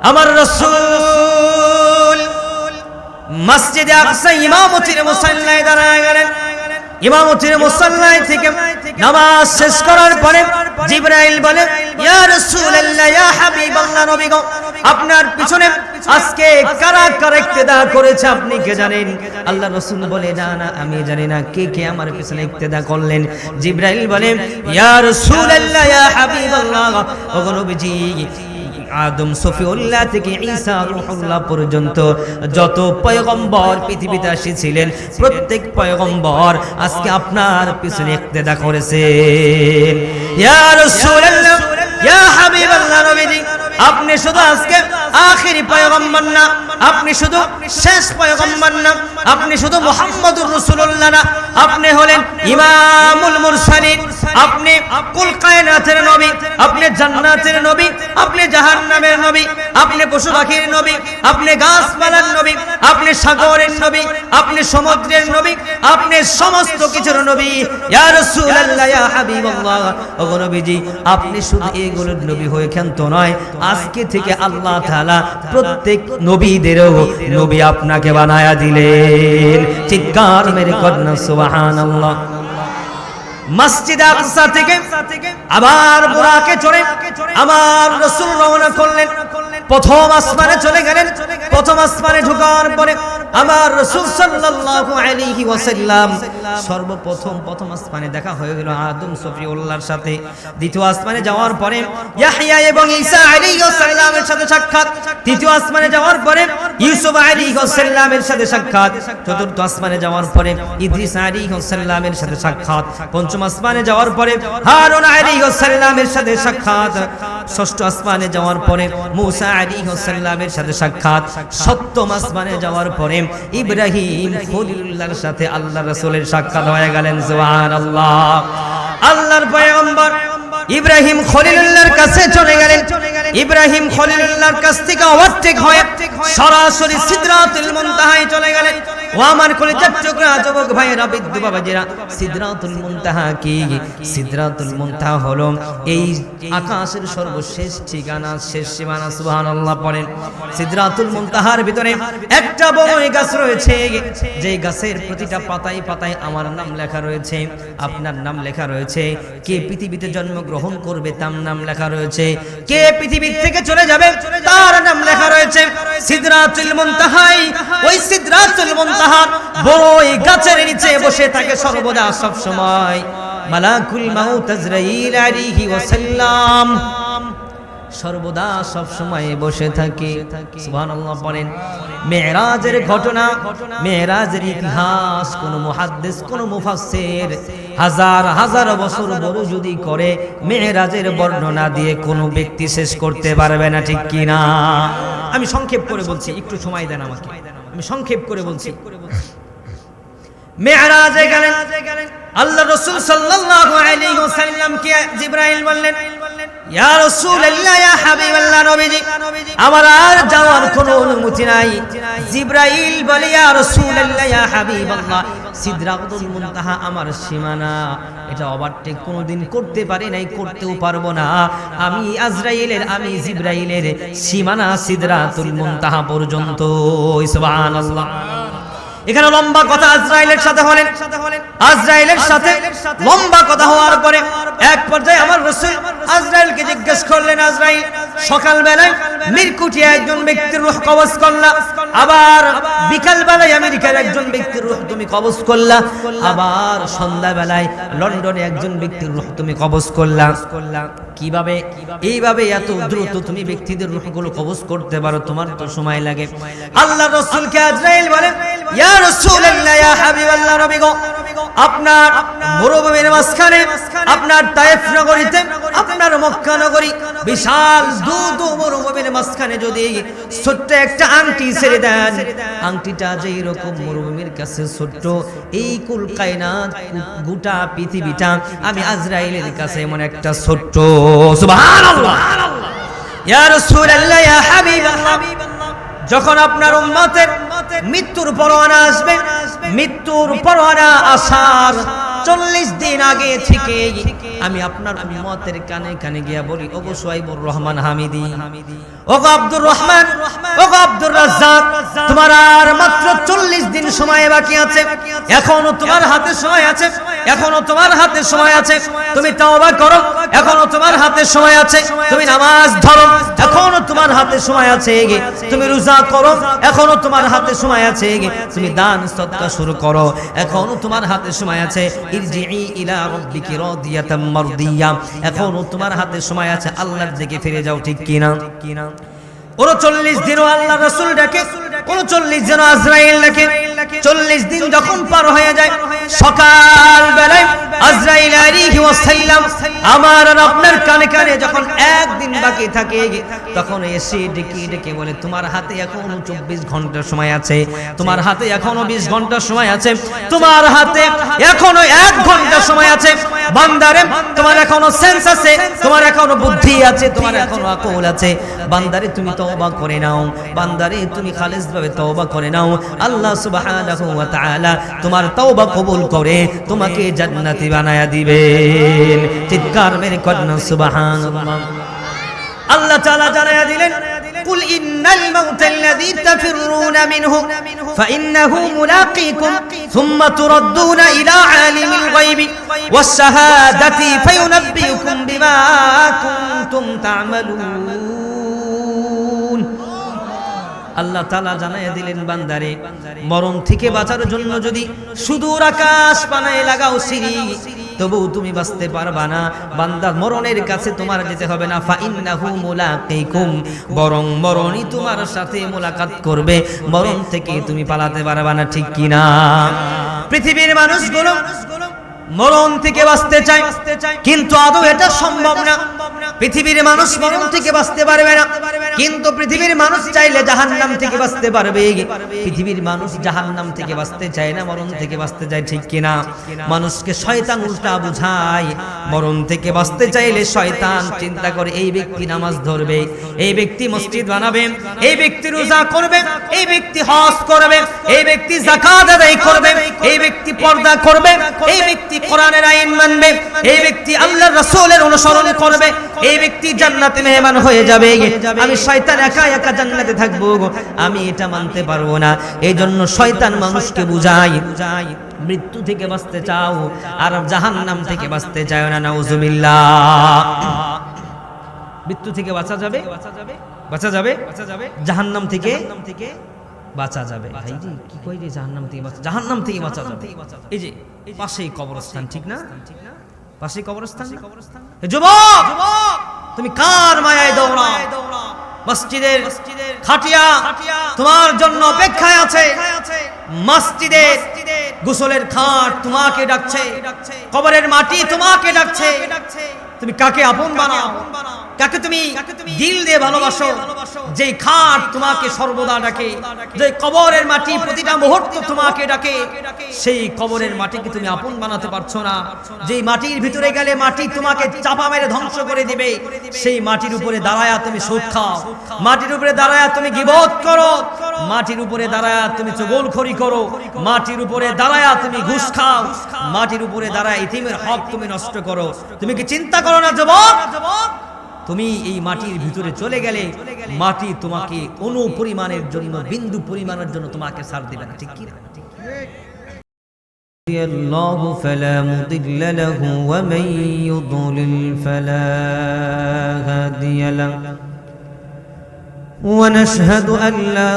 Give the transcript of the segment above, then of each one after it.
আমার রাসূল মসজিদে আকসা ইমামতির মুসাল্লায় দাঁড়ায় গেলেন। ইমামতির মুসাল্লায় থেকে নামাজ শেষ করার পরে জিবরাইল বলে, ইয়া রাসূলুল্লাহ, ইয়া হাবিবাল্লাহ, নবী গো, আপনার পিছনে আজকে কারা কারা ইক্তেদা করেছে আপনি কে জানেন? আল্লাহ রাসূল বলে, না না, আমি জানি না কে কে আমার পিছনে ইক্তেদা করলেন। জিবরাইল বলে, ইয়া রাসূলুল্লাহ, ইয়া হাবিবাল্লাহ, ওগো নবীজি, আদম সফিউল্লাহ থেকে ঈসা রূহুল্লাহ পর্যন্ত যত পয়গম্বর পৃথিবীতে এসেছিলেন প্রত্যেক পয়গম্বর আজকে আপনার পিছনে ইক্তেদা করেছেন। ইয়া রাসূলুল্লাহ, ইয়া হাবিবাল্লাহ, নবীজি, আপনি শুধু আজকে আখেরি পয়গম্বর না, আপনি শুধু শেষ পয়গম্বর না, আপনি শুধু মুহাম্মদুর রাসূলুল্লাহ না, আপনি হলেন ইমামুল মুরসালিন, আপনি কুল কায়নাতের নবী, আপনি জান্নাতের নবী, আপনি জাহান্নামের নবী, আপনি পশু পাখির নবী, আপনি গাছপালার নবী, আপনি সাগরের নবী, আপনি সমুদ্রের নবী, আপনি সমস্ত কিছুর নবী। ইয়া রাসূলুল্লাহ, ইয়া হাবিবাল্লাহ, ওগো নবীজি, আপনি শুধু এগুলোর নবী হয়ে ক্ষান্ত নয়, আজকে থেকে আল্লাহ তাআলা প্রত্যেক নবীদেরও নবী আপনাকে বানায়া দিলেন। চিৎকার মেরে কন্যা সুবহানাল্লাহ। মসজিদে আকসা থেকে আবার বুরাকে চড়ে আমার রাসূল রওনা করলেন। প্রথম আসমানে চলে গেলেন। প্রথম আসমানে ঢোকার পরে আমার রাসূল সাল্লাল্লাহু আলাইহি ওয়াসাল্লাম সর্বপ্রথম প্রথম আসমানে দেখা হয়ে গেল আদম সফিউল্লাহর সাথে। দ্বিতীয় আসমানে যাওয়ার পরে ইয়াহইয়া এবং ঈসা আলাইহিস সালামের সাথে সাক্ষাৎ। তৃতীয় আসমানে যাওয়ার পরে ইউসুফ আলাইহিস সালামের সাথে সাক্ষাৎ। চতুর্থ আসমানে যাওয়ার পরে ইদ্রিস আলাইহিস সালামের সাথে সাক্ষাৎ। পঞ্চম আসমানে যাওয়ার পরে হারুন আলাইহিস সালামের সাথে সাক্ষাৎ। ষষ্ঠ আসমানে যাওয়ার পরে মুসা আলাইহিস সালামের সাথে সাক্ষাৎ। সপ্তম আসমানে যাওয়ার পরে ইব্রাহিম খলিলুল্লাহর সাথে আল্লাহর রাসূলের সাক্ষাৎ হয়ে গেলেন। সুবহানাল্লাহ। আল্লাহর পয়গম্বর ইব্রাহিম খলিলুল্লাহর কাছে চলে গেলেন। ইব্রাহিম খলিলুল্লাহর কাছ থেকে ওভারটেক হয়ে সরাসরি সিদরাতুল মুনতাহায় চলে গেলেন। ও আমার কলিজার টুকরা যুবক ভাইয়েরা, বৃদ্ধ বাবাজিরা, সিদরাতুল মুনতাহা কি? সিদরাতুল মুনতাহা হলো এই আকাশের সর্বশেষ ঠিকানা, শেষ সীমানা। সুবহানাল্লাহ পড়েন। সিদরাতুল মুনতাহার ভিতরে একটা বড় গাছ রয়েছে, যে গাছের প্রতিটা পাতায় পাতায় আমার নাম লেখা রয়েছে, আপনার নাম লেখা রয়েছে, কে পৃথিবীতে জন্মগ্রহণ করবে তার নাম লেখা রয়েছে, কে পৃথিবী থেকে চলে যাবে তার নাম লেখা রয়েছে। সিদরাতুল মুনতাহায়, ওই সিদরাতুল মুনতাহার বড় এই গাছের নিচে বসে থাকে সর্বদা সব সময় মালাকুল মাউত আজরাইল আলাইহি ওয়াসাল্লাম, সর্বদা সব সময় বসে থাকে। সুবহানাল্লাহ পড়েন। মেরাজের ঘটনা, মেরাজের ইতিহাস কোন মুহাদ্দিস, কোন মুফাসসির হাজার হাজার বছর বড় যদি করে, মেরাজের বর্ণনা দিয়ে কোন ব্যক্তি শেষ করতে পারবে না, ঠিক কি না? আমি সংক্ষেপ করে বলছি, একটু সময় দেন আমাকে, আমি সংক্ষেপ করে বলছি। মেরাজে গেলেন আল্লাহ রাসূল সাল্লাল্লাহু আলাইহি ওয়াসাল্লামকে জিবরাইল বললেন, ইয়া রাসূলুল্লাহ, ইয়া হাবিবাল্লাহ, নবীজি, আমার আর যাওয়ার কোনো অনুমতি নাই। জিবরাইল বলে, ইয়া রাসূলুল্লাহ, ইয়া হাবিবাল্লাহ, সিদরাতুল মুনতাহা আমার সীমানা, এটা ওভারটেক কোনোদিন করতে পারি নাই, করতেও পারবো না। আমি আজরাইলের, আমি জিবরাইলের সীমানা সিদরাতুল মুনতাহা পর্যন্ত। সুবহানাল্লাহ। এখানে লম্বা কথা আজরাইলের সাথে হলেন। আজরাইলের সাথে লম্বা কথা হওয়ার পরে এক পর্যায়ে আমার রাসূল আজরাইলকে জিজ্ঞেস করলেন, আজরাইল, সকাল বেলায় মিরকুটিয়া একজন ব্যক্তির রূহ কবজ করলা, আবার বিকাল বেলায় আমেরিকার একজন ব্যক্তির রূহ তুমি কবজ করলা, আবার সন্ধ্যা বেলায় লন্ডনে একজন ব্যক্তির রূহ তুমি কবজ করলা, কিভাবে? এইভাবে এত দ্রুত তুমি ব্যক্তিদের রূহগুলো কবজ করতে পারো? তোমার তো সময় লাগে। আল্লাহর রাসূলকে আজরাইল বলে, ইয়া রাসূলুল্লাহ, ইয়া হাবিবাল্লাহ, নবী গো, আপনার মরুভূমির মাঝখানে, আপনার তায়েফ নগরীতে, আপনার মক্কা নগরী, বিশাল দু মরুভূমির মাঝখানে যদি ছোট্ট একটা আংটি ছেড়ে দেন, আংটিটা যেই রকম মরুভূমির কাছে ছোট্ট, এই কুল কায়নাত গোটা পৃথিবীটা আমি আজরাইলের কাছে এমন একটা ছোট্ট। সুবহানাল্লাহ। ইয়া রাসূলুল্লাহ, ইয়া হাবিবাল্লাহ, যখন আপনার উম্মতের মৃত্যুর পরোয়ানা আসবে, মৃত্যুর পরোয়ানা আসার 40 দিন আগে থেকে আমি আপনার উম্মতের কানে কানে গিয়া বলি, ওগো সুহাইবুর রহমান হামিদি, ওগো আব্দুর রহমান, ওগো আব্দুর রাজ্জাক, তোমার আর মাত্র 40 দিন সময় বাকি আছে। এখনো তোমার হাতে সময় আছে, এখনো তোমার হাতে সময় আছে। তুমি তওবা করো, এখনো তোমার হাতে সময় আছে। তুমি নামাজ ধরো, এখনো তোমার হাতে সময় আছে। তুমি রোজা করো, এখনো তোমার হাতে সময় আছে। তুমি দান সদকা শুরু করো, এখনো তোমার হাতে সময় আছে। ইরজিই ইলা রাব্বিকি রাদিয়াতাম মারদিয়া, এখনো তোমার হাতে সময় আছে। আল্লাহর দিকে ফিরে যাও, ঠিক কি না? 39 দিনও আল্লাহ রাসূল ডাকে, 39 দিন আজরাইল ডাকে। 40 দিন যখন পার হয়ে যায়, সকাল বেলায় আজরাইল আলাইহি ওয়াসাল্লাম আমার আর আপনার কানে কানে যখন একদিন বাকি থাকে, তখন এসে ডেকে ডেকে বলে, তোমার হাতে এখনো 24 ঘন্টা সময় আছে, তোমার হাতে এখনো 20 ঘন্টা সময় আছে, তোমার হাতে এখনো 1 ঘন্টা সময় আছে। বান্দারে, তোমার এখনো সেন্স আছে, তোমার এখনো বুদ্ধি আছে, তোমার এখনো আকল আছে। বান্দারে, তুমি তওবা করে নাও, বান্দারে তুমি খালিসভাবে তওবা করে নাও। আল্লাহ সুবহানাহু ওয়া তাআলা তোমার তওবা কবুল করে তোমাকে জান্নাতি বানায়া দিবেন। চিৎকার মেরে কন্যা সুবহানাল্লাহ। আল্লাহ তাআলা জানায়া দিলেন, কুল ইন্নাল মাউতাল্লাযী তাফিরুনা মিনহু ফাইন্নাহু মুলাকীকুম সুম্মা তুরাদ্দুনা ইলা আলিমিল গায়বি ওয়াস শাহাদাতি ফায়ুনাব্বিউকুম বিমা কুনতুম তা'মালুন। আল্লাহ তাআলা জানাইয়া দিলেন, বান্দারে, মরণ থেকে বাঁচার জন্য যদি সুদূর আকাশ পানায় লাগাও সিঁড়ি, তবু তুমি বাঁচতে পারবা না। বান্দা, মরণের কাছে তোমার যেতে হবে না। ফাইন্নাহু মুলাকীকুম, বরং মরণই তোমার সাথে মোলাকাত করবে, মরণ থেকে তুমি পালাতে পারবা না, ঠিক কি না? পৃথিবীর মানুষগুলো মরণ থেকে বাঁচতে চায়, কিন্তু আদৌ এটা সম্ভব না। পৃথিবীর মানুষ মরণ থেকে বাঁচতে পারবে না, কিন্তু পৃথিবীর মানুষ চাইলে জাহান্নাম থেকে বাঁচতে পারবে। পৃথিবীর মানুষ জাহান্নাম থেকে বাঁচতে চায় না, মরণ থেকে বাঁচতে চায়, ঠিক কিনা? মানুষকে শয়তান উল্টা বুঝায়। মরণ থেকে বাঁচতে চাইলে শয়তান চিন্তা করে, এই ব্যক্তি নামাজ ধরবে, এই ব্যক্তি মসজিদ বানাবে, এই ব্যক্তি রোজা করবে, এই ব্যক্তি হজ করবে, এই ব্যক্তি যাকাত আদায় করবে, এই ব্যক্তি পর্দা করবে, এই ব্যক্তি কোরআনের আইন মানবে, এই ব্যক্তি আল্লাহর রাসূলের অনুসরণ করবে, এই ব্যক্তি জান্নাতে মেহমান হয়ে যাবে। আমি শয়তান একা একা জান্নাতে থাকবো, আমি এটা মানতে পারবো না। এই জন্য শয়তান মানুষকে বুঝায়, মৃত্যু থেকে বাঁচতে চাও আর জাহান্নাম থেকে বাঁচতে চাও না। নাউজুবিল্লাহ। মৃত্যু থেকে বাঁচা যাবে, বাঁচা যাবে, জাহান্নাম থেকে বাঁচা যাবে। ভাইজি কি কই রে, জাহান্নাম থেকে বাঁচা, জাহান্নাম থেকে বাঁচা যাবে। এই যে পাশেই কবরস্থান, ঠিক না? পাশেই কবরস্থান। যুবক, তুমি কার মায়ায় দৌড়াও? মসজিদের খাটিয়া তোমার জন্য অপেক্ষায় আছে, মসজিদের গোসলের খাট তোমাকে ডাকছে, কবরের মাটি তোমাকে ডাকছে। তুমি কাকে আপন বানাও, কাকে তুমি দিল দিয়ে ভালোবাসো? যেই খাট তোমাকে সর্বদা ডাকে, যে কবরের মাটি প্রতিটা মুহূর্ত তোমাকে ডাকে, সেই কবরের মাটিকে তুমি আপন বানাতে পারছো না। যেই মাটির ভিতরে গেলে মাটি তোমাকে চাপা মেরে ধ্বংস করে দিবে, সেই মাটির উপরে দাঁড়ায়া তুমি সুদ খাও, মাটির উপরে দাঁড়ায়া তুমি গীবত করো, মাটির উপরে দাঁড়ায়া তুমি চুগলখড়ি করো, মাটির উপরে দাঁড়ায়া তুমি ঘুষ খাও, মাটির উপরে দাঁড়ায়া ইতিমের হক তুমি নষ্ট করো। তুমি কি চিন্তা করো না যুবক? তুমি এই মাটির ভিতরে চলে গেলে মাটি তোমাকে অনু পরিমাণের জন্য, বিন্দু পরিমাণের জন্য তোমাকে ছাড় দিবে না, ঠিক কি না? আল্লাহু ফালা মুদিল্লা লাহু ওয়া মান ইউদ্লিল ফালা হাদিয়া লাহু ওয়া নাশহাদু আন লা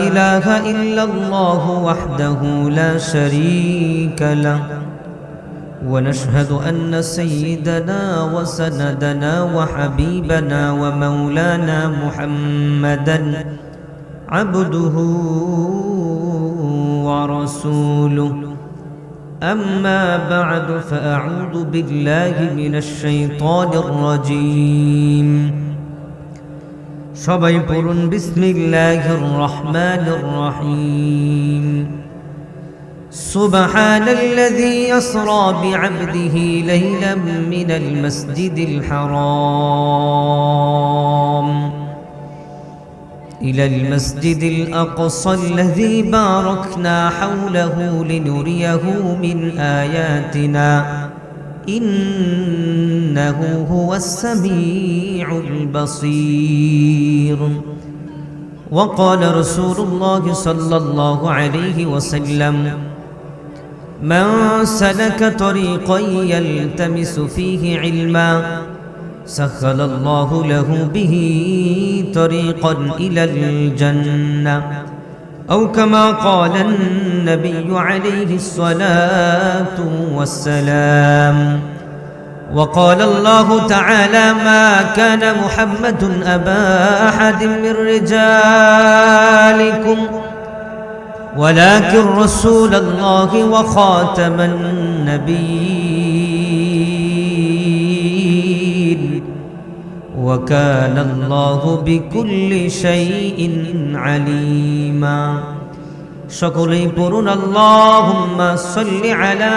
ইলাহা ইল্লাল্লাহু ওয়াহদাহু লা শারীকা লাহু ونشهد أن سيدنا وسندنا وحبيبنا ومولانا محمدا عبده ورسوله أما بعد فأعوذ بالله من الشيطان الرجيم সবাই পড়ুন বিসমিল্লাহির রহমানির রহিম سبحان الذي يسرى بعبده ليلا من المسجد الحرام إلى المسجد الأقصى الذي باركنا حوله لنريه من آياتنا إنه هو السميع البصير. وقال رسول الله صلى الله عليه وسلم من سلك طريقا يلتمس فيه علما سهل الله له به طريقا إلى الجنة أو كما قال النبي عليه الصلاة والسلام. وقال الله تعالى ما كان محمد أبا أحد من رجالكم ولكن رسول الله وخاتم النبيين وكان الله بكل شيء عليما. সকলেই পড়ুন আল্লাহুম্মা সাল্লি আলা,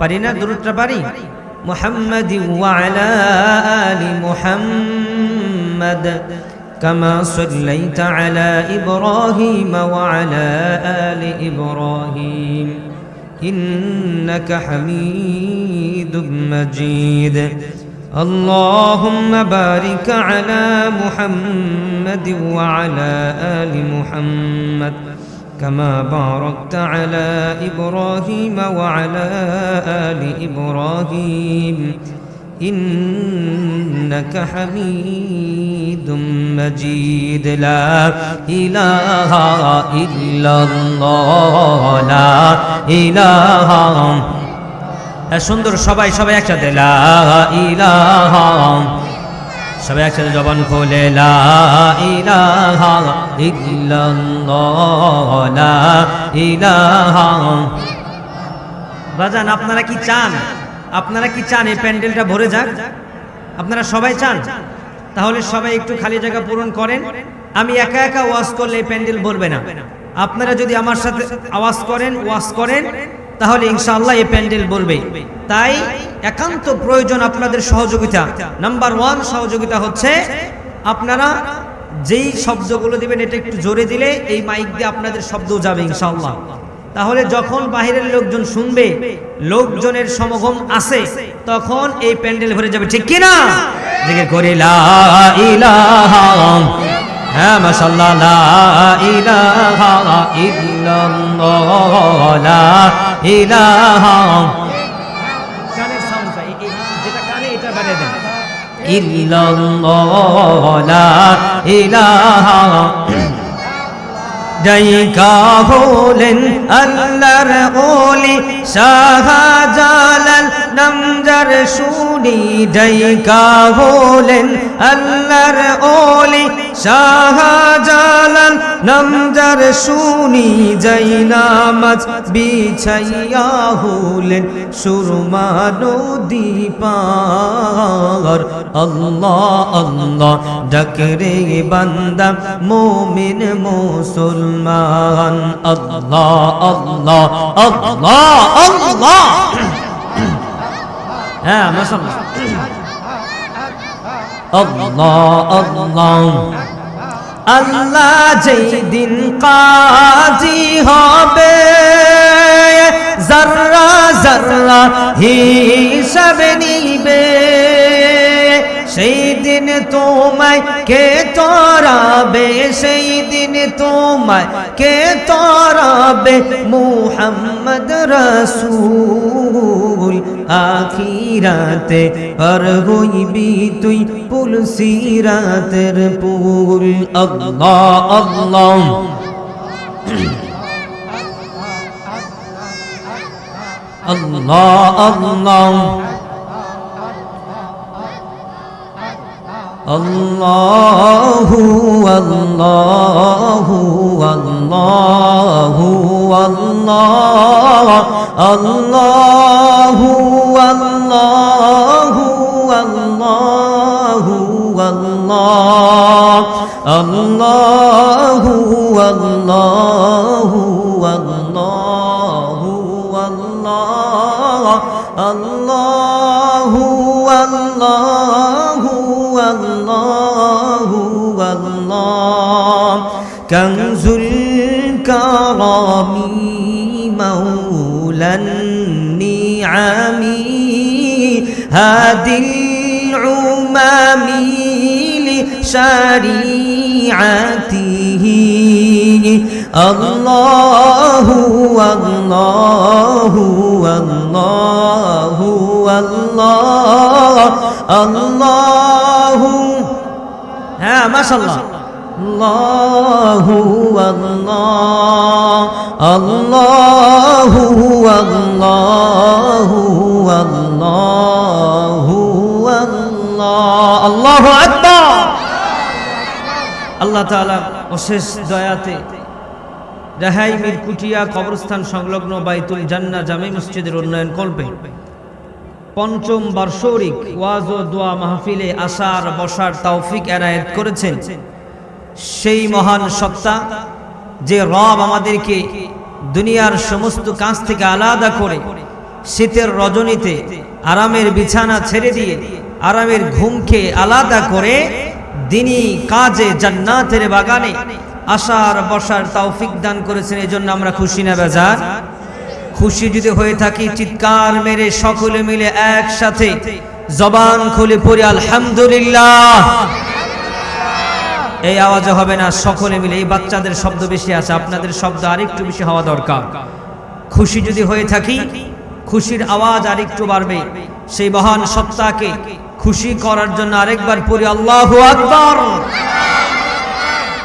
পারি না দুরূদটা পারি, মুহাম্মাদি ওয়া আলা আলি মুহাম্মাদ কামা সাল্লাইতা আলা ইব্রাহিম ওয়া আলা আলি ইব্রাহিম ইন্নাকা হামিদুম মাজিদ। اللهم بارك على محمد وعلى آل محمد كما باركت على إبراهيم وعلى آل إبراهيم إنك حميد مجيد. لا إله إلا الله لا إله সুন্দর সবাই সবাই একসাথে লা ইলাহা, সবাই একসাথে জবান খোলে লা ইলাহা ইল্লাল্লাহ লা ইলাহা। বাজান আপনারা কি চান, আপনারা কি চান এই প্যান্ডেলটা ভরে যাক? আপনারা সবাই চান? তাহলে সবাই একটু খালি জায়গা পূরণ করেন। আমি একা একা ওয়াজ করলে এই প্যান্ডেল ভরবে না। আপনারা যদি আমার সাথে আওয়াজ করেন, ওয়াজ করেন, তাহলে ইনশাআল্লাহ এই প্যান্ডেল ভরবে। তাই একান্ত প্রয়োজন আপনাদের সহযোগিতা। নাম্বার 1 সহযোগিতা হচ্ছে আপনারা যেই শব্দগুলো দিবেন এটা একটু জোরে দিলে এই মাইক দিয়ে আপনাদের শব্দও যাবে ইনশাআল্লাহ। তাহলে যখন বাহিরের লোকজন শুনবে লোকজনের সমাগম আছে তখন এই প্যান্ডেল ভরে যাবে, ঠিক কি না? জিকির করি লা ইলাহা, হ্যাঁ মাশাআল্লাহ লা ইলাহা ইল্লাল্লাহ লা ইলাহা। কানের সাউন্ড চাই, যেটা কানে এটা বাড়িয়ে দেন। ইল্লাল্লাহ লা ইলাহা। ডাইকা হলেন আল্লাহর ওলি শাহজালাল নামজার শুনি, ডাইকা হলেন আল্লাহর ওলি শাহজালাল নামজার শুনি, যাই নামাজ বিছাইয়া হলেন সুরমা নদী পার। আল্লাহ আল্লাহ ডাকরে বান্দা মুমিন মুসলমান, আল্লাহ আল্লাহ আল্লাহ আল্লাহ। হ্যাঁ মাশাআল্লাহ আল্লাহ আল্লাহ। আল্লাহ যেই দিন কাজী হবে যারা যারা হিসাব নিবে, সেই দিন তোমায় কে তরাবে, সেই দিন তোমায় কে তরাবে। মুহাম্মদ রাসূল আখিরাতে পার হইবি তুই পুল সিরাতের পুল। আল্লাহ আল্লাহ আল্লাহ আল্লাহ আল্লাহু আল্লাহু আল্লাহু আল্লাহ আল্লাহু আল্লাহু আল্লাহু আল্লাহ আল্লাহু আল্লাহু আল্লাহু আল্লাহ আল্লাহু আল্লাহু আল্লাহু আল্লাহ। কনজুল কারামি মাওলান নিআমি হাদিল উমামি লিশারিআতিহি আল্লাহু আল্লাহু আল্লাহু আল্লাহ আল্লাহু হ্যাঁ মাশাআল্লাহ আল্লাহু আল্লাহ আল্লাহু আল্লাহু আল্লাহু আল্লাহ আল্লাহু আকবার। আল্লাহ তাআলা অশেষ দয়াতে রেহাই মিরকুটিয়া কবরস্থান সংলগ্ন বাইতুল জান্নাহ জামে মসজিদের উন্নয়ন কল্পে পঞ্চম বার্ষিক ওয়াজ ও দোয়া মাহফিলে আসার বসার তৌফিক এনায়েত করেছেন সেই মহান সত্তা যে রব আমাদেরকে দুনিয়ার সমস্ত কাজ থেকে আলাদা করে শীতের রজনীতে আরামের বিছানা ছেড়ে দিয়ে আরামের ঘুমকে আলাদা করে দিনী কাজে জান্নাতের বাগানে আসার বসার তৌফিক দান করেছেন। এজন্য আমরা খুশি না বেজার? খুশি যদি হয়ে থাকি চিৎকার মেরে সকলে মিলে একসাথে জবান খুলে পড়ি আলহামদুলিল্লাহ। এই আওয়াজে হবে না, সকলে মিলে। এই বাচ্চাদের শব্দ বেশি আছে, আপনাদের শব্দ আরেকটু বেশি হওয়া দরকার। খুশি যদি হয়ে থাকি খুশির আওয়াজ আরেকটু বাড়বে। সেই মহান সত্তাকে খুশি করার জন্য আরেকবার পড়ি আল্লাহু আকবার,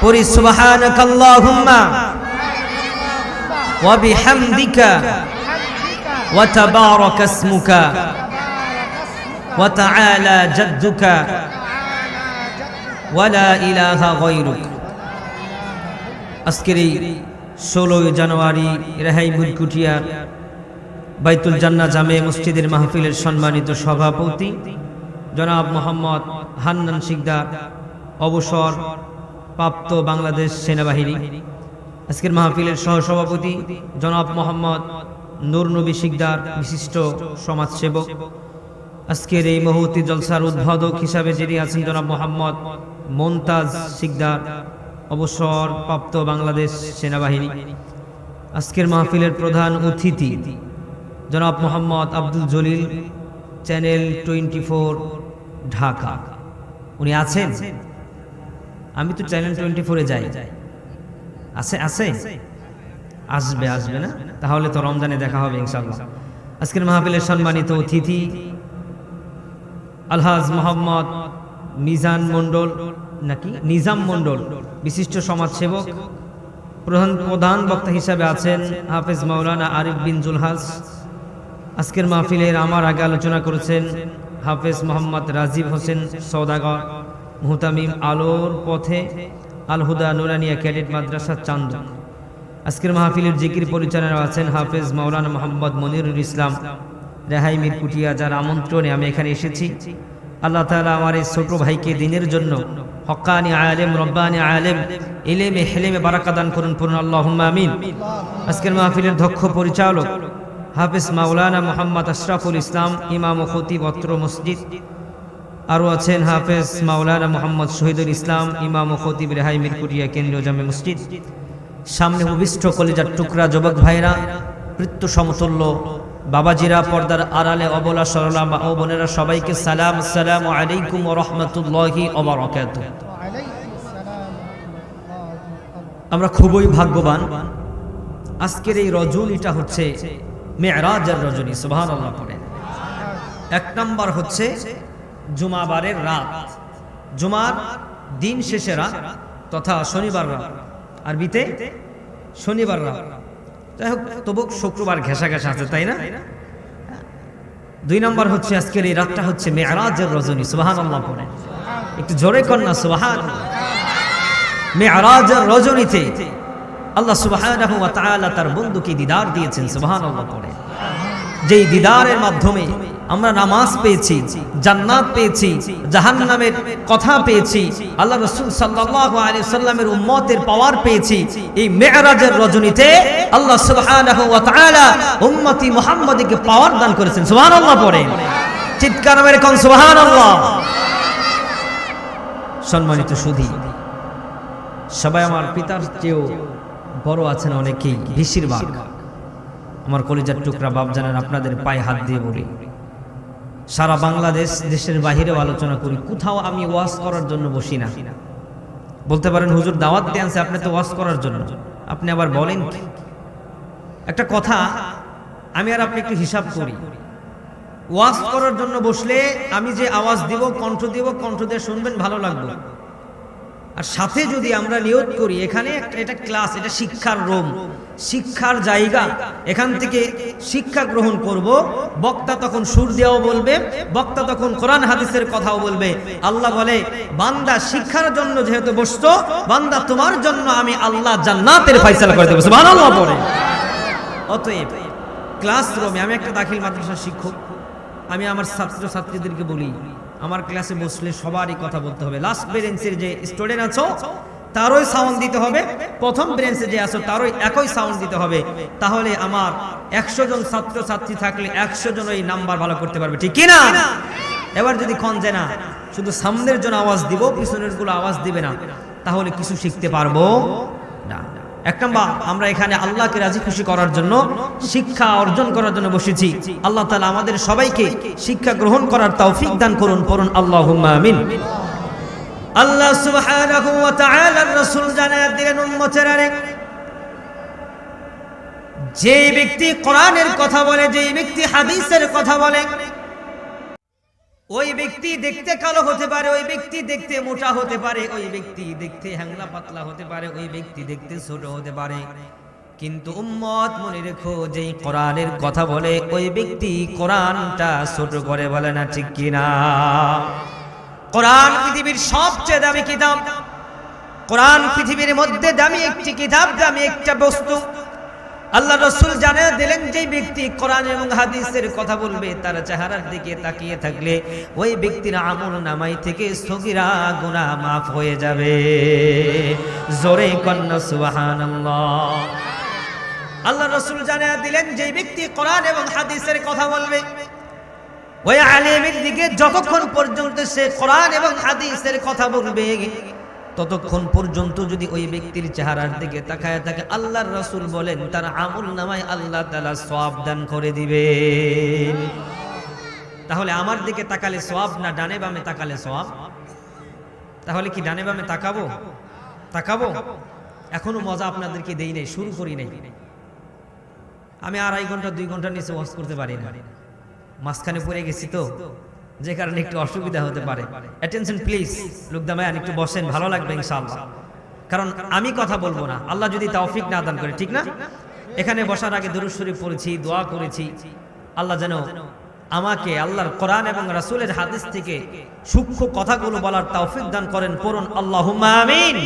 পড়ি সুবহানাকাল্লাহুম্মা ওয়া বিহামদিকা ওয়া তাবারাকা ইসমুকা ওয়া তাআলা জাদ্দুকা ওয়ালা ইলাহা গায়রুক। আজকের এই 16 জানুয়ারি রেহাই মিরকুটিয়া বাইতুল জান্নাহ জামে মসজিদের মাহফিলের সম্মানিত সভাপতি জনাব মোহাম্মদ হান্নান শিকদার, অবসর প্রাপ্ত বাংলাদেশ সেনাবাহিনী। আজকের মাহফিলের সহসভাপতি জনাব মোহাম্মদ নূর নবী শিকদার, বিশিষ্ট সমাজসেবক। আজকের এই মহতি জলসার উদ্বোধক হিসাবে যিনি আছেন জনাব মোহাম্মদ মমতাজ শিকদার, অবসর প্রাপ্ত বাংলাদেশ সেনাবাহিনী। আজকের মাহফিলের প্রধান অতিথি জনাব মোহাম্মদ আব্দুল জলিল, চ্যানেল 24 ঢাকা। উনি আছেন? আমি তো চ্যানেল 24-এ যাই। আছে আছে আসবে আসবে না? তাহলে তো রমজানে দেখা হবে ইনশাআল্লাহ। আজকের মাহফিলের সম্মানিত অতিথি আলহাজ মোহাম্মদ মিজান মন্ডল, নাকি নিজাম মন্ডল, বিশিষ্ট সমাজসেবক। প্রধান বক্তা হিসাবে আছেন হাফেজ মাওলানা আরিফ বিন জুলহাস। আজকের মাহফিলের আমার আগে আলোচনা করেছেন হাফেজ মোহাম্মদ রাজীব হোসেন সওদাগর, মুহতামিম আলোর পথে আল হুদা নুরানিয়া ক্যাডেট মাদ্রাসা চান্দক। আজকের মাহফিলের জিকির পরিচালনা আছেন হাফেজ মাওলানা মোহাম্মদ মনিরুল ইসলাম, রেহাই মিরকুটিয়া, যার আমন্ত্রণে আমি এখানে এসেছি। আল্লাহ তাআলা আমার এই ছোট ভাইকে দিনের জন্য হক্কানি আলেম, রব্বানি আলেম, ইলমে হেলেমে বারাকা দান করুন, পূর্ণ আল্লাহুম্মা আমিন। আজকের মাহফিলের দক্ষ পরিচালক হাফেজ মাওলানা মোহাম্মদ আশরাফুল ইসলাম, ইমাম ও খতিব অত্র মসজিদ। আরও আছেন হাফেজ মাওলানা মোহাম্মদ শহীদুল ইসলাম, ইমাম ও খতিব, রেহাই মিরকুটিয়া কেন্দ্রীয় জামে মসজিদ। সামনে উপবিষ্ট কলিজার টুকরা যুবক ভাইরা, পৃথ্য সমতুল্য বাবাজিরা, পর্দার আড়ালে অবলা সরলা মা ও বোনেরা, সবাইকে সালাম, আসসালামু আলাইকুম ওয়া রাহমাতুল্লাহি ওয়া বারাকাতুহু। আমরা খুবই ভাগ্যবান। আজকের এই রজনীটা হচ্ছে মেরাজের রজনী, সুবহানাল্লাহ পড়েন। এক নাম্বার হচ্ছে জুমাবারের রাত, জুমার দিন শেষে রাত তথা শনিবার রাত, আরবিতে শনিবার রাত। যাই হোক, তবু শুক্রবার ঘেঁষা ঘেঁষা আছে, তাই না? 2 নম্বর হচ্ছে আজকের এই রাতটা হচ্ছে মেরাজের রজনী, সুবহানাল্লাহ পড়েন। একটু জোরে কর না সুবহানাল্লাহ। মেরাজের রজনীতে আল্লাহ সুবহানাহু ওয়া তাআলা তার বন্ধুকে দিদার দিয়েছেন, সুবহানাল্লাহ পড়েন। যেই দিদারের মাধ্যমে আমরা নামাজ পেয়েছি, জান্নাত পেয়েছি, জাহান্নামের কথা পেয়েছি, আল্লাহ রাসূল সাল্লাল্লাহু আলাইহি ওয়াসাল্লামের উম্মতের পাওয়ার পেয়েছি। এই মেরাজের রজনীতে আল্লাহ সুবহানাহু ওয়া তাআলা উম্মতি মুহাম্মাদীকে পাওয়ার দান করেছেন, সুবহানাল্লাহ পড়েন। চিৎকার মেরে কোন সুবহানাল্লাহ। সম্মানিত সুধী, সবাই আমার পিতার চেয়েও বড় আছেন অনেকেই, বেশিরভাগ আমার কলিজার টুকরা বাপজানেন, আপনাদের পায়ে হাত দিয়ে বলি, সারা বাংলাদেশ দেশের বাহিরেও আলোচনা করি, কোথাও আমি ওয়াজ করার জন্য বসি না। বলতে পারেন হুজুর দাওয়াত দিয়ে আনছে, আপনি তো ওয়াজ করার জন্য, আপনি আবার বলেন কি? একটা কথা আমি আর আপনি একটু হিসাব করি, ওয়াজ করার জন্য বসলে আমি যে আওয়াজ দিব, কণ্ঠ দিব, কণ্ঠ দিয়ে শুনবেন, ভালো লাগবে। আর সাথে যদি আমরা নিয়ত করি এখানে এটা ক্লাস, এটা শিক্ষার রুম, শিক্ষার জায়গা, এখান থেকে শিক্ষা গ্রহণ করব, বক্তা তখন সুর দিয়েও বলবে, বক্তা তখন কোরআন হাদিসের কথাও বলবে। আল্লাহ বলে বান্দা শিক্ষার জন্য যেহেতু বসতো, বান্দা তোমার জন্য আমি আল্লাহ জান্নাতের ফয়সালা করে দেব, সুবহানাল্লাহ পড়ে। অতএব ক্লাসরুমে, আমি একটা দাখিল মাদ্রাসার শিক্ষক, আমি আমার ছাত্র ছাত্রীদেরকে বলি, আমার ক্লাসে বসলে সবারই কথা বলতে হবে। লাস্ট বেঞ্চের যে স্টুডেন্ট আছো তারই সাউন্ড দিতে হবে, প্রথম বেঞ্চে যে আছো তারই একই সাউন্ড দিতে হবে। তাহলে আমার 100 জন ছাত্র ছাত্রী থাকলে 100 জন ওই নাম্বার ভালো করতে পারবে, ঠিক কি না? এবার যদি কোন যে না শুধু সামনের জন্য আওয়াজ দিব, পিছনের গুলো আওয়াজ দিবে না, তাহলে কিছু শিখতে পারবো না। এক নাম্বার, আমরা এখানে আল্লাহকে রাজি খুশি করার জন্য, শিক্ষা অর্জন করার জন্য বসেছি। আল্লাহ তাআলা আমাদের সবাইকে শিক্ষা গ্রহণ করার তৌফিক দান করুন, পড়ুন আল্লাহুম্মা আমিন। আল্লাহ সুবহানাহু ওয়া তাআলার রাসূল জানায়া দিলেন উম্মতের, যে ব্যক্তি কোরআনের কথা বলে, যে ব্যক্তি হাদিসের কথা বলে, ওই ব্যক্তি দেখতে কালো হতে পারে, ওই ব্যক্তি দেখতে মোটা হতে পারে, ওই ব্যক্তি দেখতে হ্যাংলা পাতলা হতে পারে, ওই ব্যক্তি দেখতে ছোট হতে পারে, কিন্তু উম্মত মনে রেখো, যেই কোরআনের কথা বলে ওই ব্যক্তি কোরআনটা ছোট করে বলে না, ঠিক কিনা? কোরআন পৃথিবীর সবচেয়ে দামি কিতাব, কোরআন পৃথিবীর মধ্যে দামি একটি কিতাব, দামি একটা বস্তু। আল্লাহ রাসূল জানিয়ে দিলেন, যে ব্যক্তি কোরআন এবং হাদিসের কথা বলবে, তার চেহারার দিকে তাকিয়ে থাকলে ওই ব্যক্তির আমলনামায় থেকে সগীরা গুনাহ মাফ হয়ে যাবে। জোরে কন্না সুবহানাল্লাহ। আল্লাহ রাসূল জানিয়ে দিলেন, যে ব্যক্তি কোরআন এবং হাদিসের কথা বলবে, ওই আলেমের দিকে যতক্ষণ পর্যন্ত সে কোরআন এবং হাদিসের কথা বলবে, ততক্ষণ পর্যন্ত যদি ওই ব্যক্তির চেহারার দিকে তাকায় থাকে, আল্লাহর রাসূল বলেন তার আমলনামায় আল্লাহ তাআলা সওয়াব দান করে দিবেন। তাহলে আমার দিকে তাকালে সওয়াব না ডানে বামে তাকালে সওয়াব? তাহলে কি ডানে বামে তাকাবো? এখনো মজা আপনাদেরকে দেই নাই, শুরু করি নাই। আমি 2.5 ঘন্টা 2 ঘন্টার নিচে ওয়াজ করতে পারি না, মাঝখানে পড়ে গেছি তো, যে কারণে একটু অসুবিধা হতে পারে। অ্যাটেনশন প্লিজ, লোকদামায়ান একটু বসেন, ভালো লাগবে ইনশাআল্লাহ। কারণ আমি কথা বলবো না, আল্লাহ যদি তৌফিক না দান করে, ঠিক না? এখানে বসার আগে দুরূদ শরীফ পড়েছি, দোয়া করেছি, আল্লাহ যেন আমাকে আল্লাহর কোরআন এবং রাসূলের হাদিস থেকে সূক্ষ্ম কথাগুলো বলার তৌফিক দান করেন, পড়ুন আল্লাহুম্মা আমিন।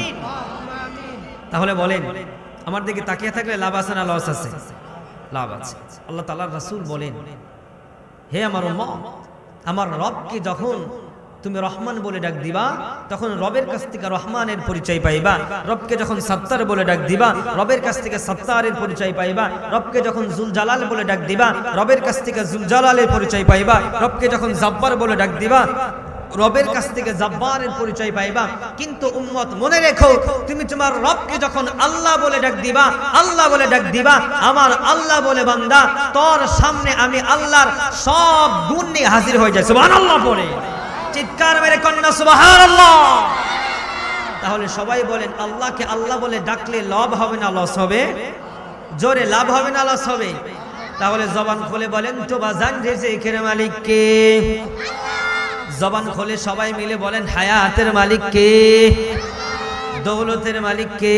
তাহলে বলেন, আমার দিকে তাকিয়ে থাকলে লাভ আছে না লস আছে? লাভ আছে। আল্লাহ তাআলার রাসূল বলেন, হে আমার উম্মত, আমার রবকে যখন তুমি রহমান বলে ডাক দিবা, তখন রবের কাছ থেকে রহমানের পরিচয় পাইবা। রবকে যখন সত্তার বলে ডাক দিবা, রবের কাছ থেকে সত্তারের পরিচয় পাইবা। রবকে যখন জুল জালাল বলে ডাক দিবা, রবের কাছ থেকে জুল জালালের পরিচয় পাইবা। রবকে যখন জব্বার বলে ডাক দিবা, রবের কাছ থেকে জব্বারের পরিচয় পাইবা। কিন্তু উম্মত মনে রেখো, তুমি তোমার রবকে যখন আল্লাহ বলে ডাক দিবা, আল্লাহ বলে ডাক দিবা, আমার আল্লাহ বলে বান্দা, তোর সামনে আমি আল্লাহর সব গুণ নিয়ে হাজির হয়ে যাই। সুবহানাল্লাহ পড়ে চিৎকার মেরে কন্যা সুবহানাল্লাহ। তাহলে সবাই বলেন, আল্লাহকে আল্লাহ বলে ডাকলে লাভ হবে না লস হবে? জোরে, লাভ হবে না লস হবে? তাহলে জবান খুলে বলেন তো বাজান, রিজিকের মালিক কে? জবান খুলে সবাই মিলে বলেন, হায়াতের মালিক কে? দৌলতের মালিক কে?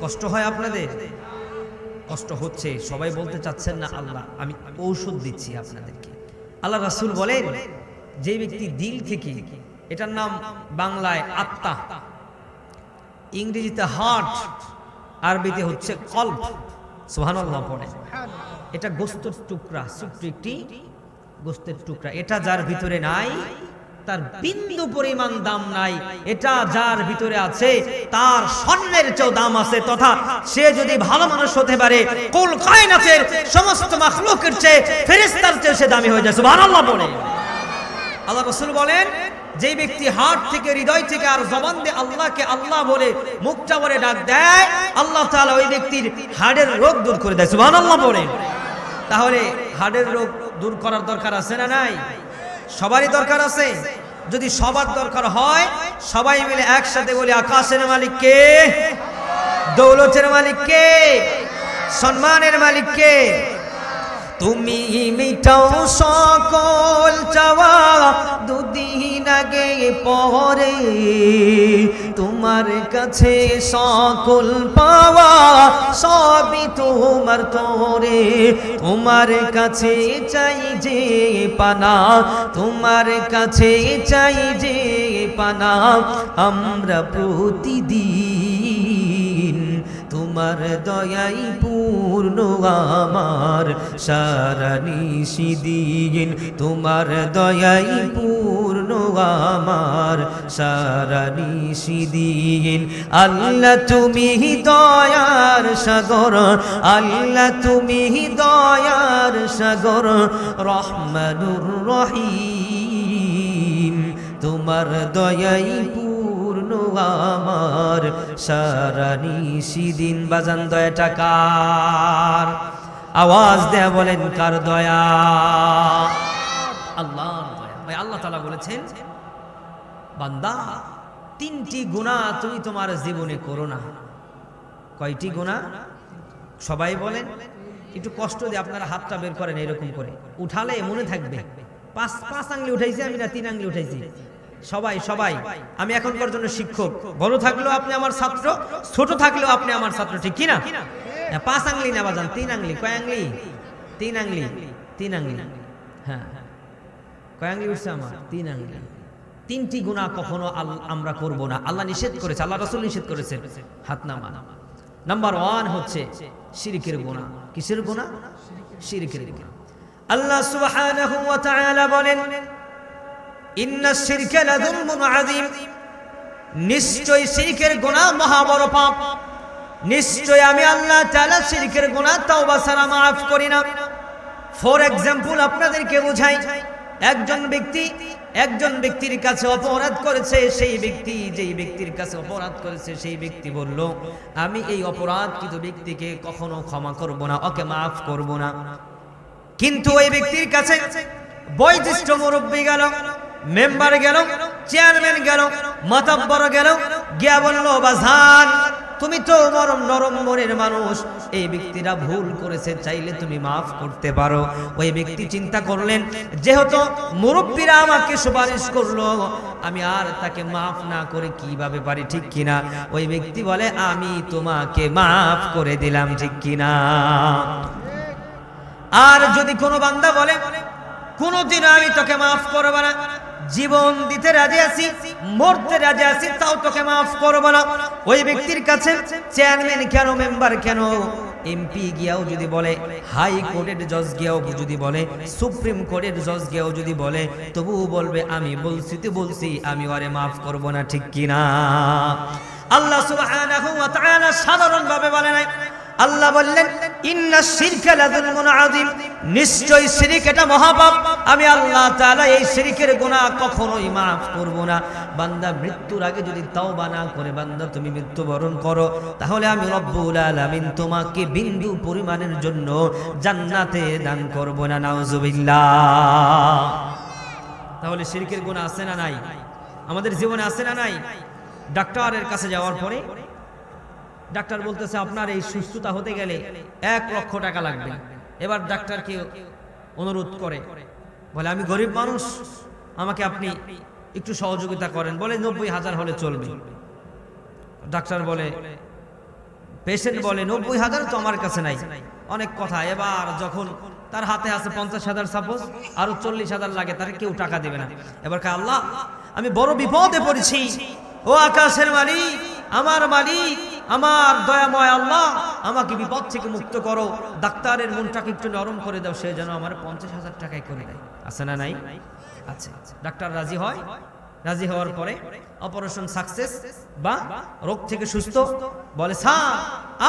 কষ্ট হয় আপনাদের? কষ্ট হচ্ছে, সবাই বলতে চাচ্ছেন না আল্লাহ, আমি ঔষধ দিচ্ছি আপনাদেরকে। আল্লাহ রাসূল বলেন, যে ব্যক্তি দিল থেকে, এটার নাম বাংলায় আত্মা, ইংরেজিতে হার্ট, আরবিতে হচ্ছে কলব। সুবহানাল্লাহ পড়ে। এটা গোস্তের টুকরা, ছোট্ট একটি গোস্তের টুকরা। এটা যার ভিতরে নাই, তার বিন্দু পরিমাণ দাম নাই। এটা যার ভিতরে আছে, তার স্বর্ণের চেয়েও দাম আছে। তথা সে যদি ভালো মানুষ হতে পারে, কুল কায়নাতের সমস্ত মাখলুকের চেয়ে, ফেরেশতার চেয়ে সে দামি হয়ে যায়। সুবহানাল্লাহ বলে। আল্লাহ রাসূল বলেন, যে ব্যক্তি হার্ট থেকে হৃদয় থেকে আর জবান দিয়ে আল্লাহকে আল্লাহ বলে মুখটা ভরে ডাক দেয়, আল্লাহ তাআলা ওই ব্যক্তির হার্টের রোগ দূর করে দেয়। সুবহানাল্লাহ বলে। তাহলে হার্টের রোগ দূর করার দরকার আছে না নাই? সবারই দরকার আছে। যদি সবার দরকার হয় সবাই মিলে একসাথে বলি, আকাশের মালিক কে? দৌলতের মালিক কে? সম্মানের মালিক কে? তুমি মিটাও সকল চাওয়া, দুদিন আগে পরে তোমার কাছে সকল পাওয়া, সবই তোমার তরে। তোমার কাছে চাই যে পানা, তোমার কাছে চাই যে পানা, আমরা প্রতিদিন তোমার দয়াই পূর্ণ আমার সারা নিশিদিন, তোমার দয়াই পূর্ণ আমার সারা নিশিদিন। আল্লাহ তুমি দয়ার সাগর, আল্লাহ তুমি দয়ার সাগর, রহমানুর রহিম, তোমার দয়াই পূর্ণ আমার সারা নিশিদিন। বাজান দয়াটা কার? আওয়াজ দেয়া বলেন কার দয়া? আল্লাহর দয়া। ভাই আল্লাহ তাআলা বলেছেন, বান্দা তিনটি গুনাহ তুমি তোমার জীবনে করো না। কয়টি গুনাহ? সবাই বলেন, একটু কষ্ট দিয়ে আপনারা হাতটা বের করেন, এরকম করে উঠালে মনে থাকবে। পাঁচ আঙ্গুলি উঠাইছি আমি, না 3 আঙ্গুলি উঠাইছি? সবাই সবাই। আমি এখনকার জন্য শিক্ষক, বড় থাকলেও আপনি আমার ছাত্র, ছোট থাকলেও আপনি আমার ছাত্র, ঠিক কি না? 5 আঙ্গুলি না বাজান, 3 আঙ্গুলি। কয় আঙ্গুলি? 3 আঙ্গুলি। 3 আঙ্গুলি। হ্যাঁ, কয় আঙ্গুলি উঠছে আমার? 3 আঙ্গুলি। তিনটি গুনাহ কখনো আমরা করব না, আল্লাহ নিষেধ করেছে, আল্লাহ রাসূল নিষেধ করেছেন। হাত নামান। নাম্বার 1 হচ্ছে শিরকের গুনাহ। কিসের গুনাহ? শিরকের গুনাহ। আল্লাহ সুবহানাহু ওয়া তাআলা বলেন, ইন্নাশ শিরকা লাযুলমুন আযীম, নিশ্চয় শিরকের গুনাহ মহা বড় পাপ। নিশ্চয় আমি আল্লাহ তাআলা শিরকের গুনাহ তওবা ছাড়া maaf করি না। ফর এক্সাম্পল আপনাদেরকে বোঝাই, একজন ব্যক্তির কাছে অপরাধ করেছে, সেই ব্যক্তি যেই ব্যক্তির কাছে অপরাধ করেছে সেই ব্যক্তি বলল, আমি এই অপরাধকৃত ব্যক্তিকে কখনো ক্ষমা করব না, ওকে maaf করব না। কিন্তু ওই ব্যক্তির কাছে বয়োজ্যেষ্ঠ মুরব্বী গেল, মেম্বার গেল, চেয়ারম্যান গেল, মাতাব্বর গেল, গিয়া বলল, বাজান তুমি তো নরম মনের মানুষ, এই ব্যক্তিরা ভুল করেছে, চাইলে তুমি maaf করতে পারো। ওই ব্যক্তি চিন্তা করলেন, যেহেতু মুরব্বীরা আমাকে সুপারিশ করলো, আমি আর তাকে maaf না করে কিভাবে পারি, ঠিক কিনা? ওই ব্যক্তি বলে, আমি তোমাকে maaf করে দিলাম, ঠিক কিনা? আর যদি কোনো বান্দা বলে, কোনদিন আমি তোকে maaf করব না, জীবন দিতে রাজি আছি, মরতে রাজি আছি, তাও তোকে maaf করব না, ওই ব্যক্তির কাছে চেয়ারম্যান কেন, মেম্বার কেন, এমপি গিয়াও যদি বলে, হাই কোর্টের জজ গিয়াও যদি বলে, সুপ্রিম কোর্টের জজ গিয়াও যদি বলে, তবুও বলবে, আমি বলছি আমি ওরে maaf করব না, ঠিক কিনা? আল্লাহ সুবহানাহু ওয়া তাআলা সাধারণ ভাবে বলে নাই, আল্লাহ বললেন, ইন্নাশ শিরকা লাযুলমুন আযীম, নিশ্চয় শিরক এটা মহাপাপ, আমি আল্লাহ তাআলা এই শিরকের গুনাহ কখনোই maaf করব না। বান্দা মৃত্যুর আগে যদি তওবা না করে বান্দা তুমি মৃত্যুবরণ করো, তাহলে আমি রব্বুল আলামিন তোমাকে বিন্দু পরিমাণের জন্য জান্নাতে দান করব না। নাউজুবিল্লাহ। তাহলে শিরকের গুনাহ আছে না নাই? আমাদের জীবনে আছে না নাই? ডাক্তারের কাছে যাওয়ার পরে ডাক্তার বলতেছে, আপনার এই সুস্থতা হতে গেলে 1 লক্ষ টাকা লাগবে। এবার ডাক্তারকে অনুরোধ করে, বলে, আমি গরিব মানুষ, আমাকে আপনি একটু সহযোগিতা করেন। বলে, 90,000 হলে চলবে। ডাক্তার বলে, পেশেন্ট বলে, 90,000 তো আমার কাছে নাই, অনেক কথা। এবার যখন তার হাতে আছে 50,000, সাপোজ আরো 40,000 লাগে, তার কেউ টাকা দেবে না। এবার কে, আল্লাহ আমি বড় বিপদে পড়েছি, ও আকাশের মালিক, আমার মালিক, আমার দয়াময় আল্লাহ, আমাকে বিপদ থেকে মুক্ত করো। ডাক্তারের মনটাকে একটু নরম করে দাও, সে যেন আমার 50,000 টাকায় করে দেয়। আছে না নাই? আছে। ডাক্তার রাজি হয়। রাজি হওয়ার পরে অপারেশন সাকসেস বা রোগ থেকে সুস্থ। বলে, স্যার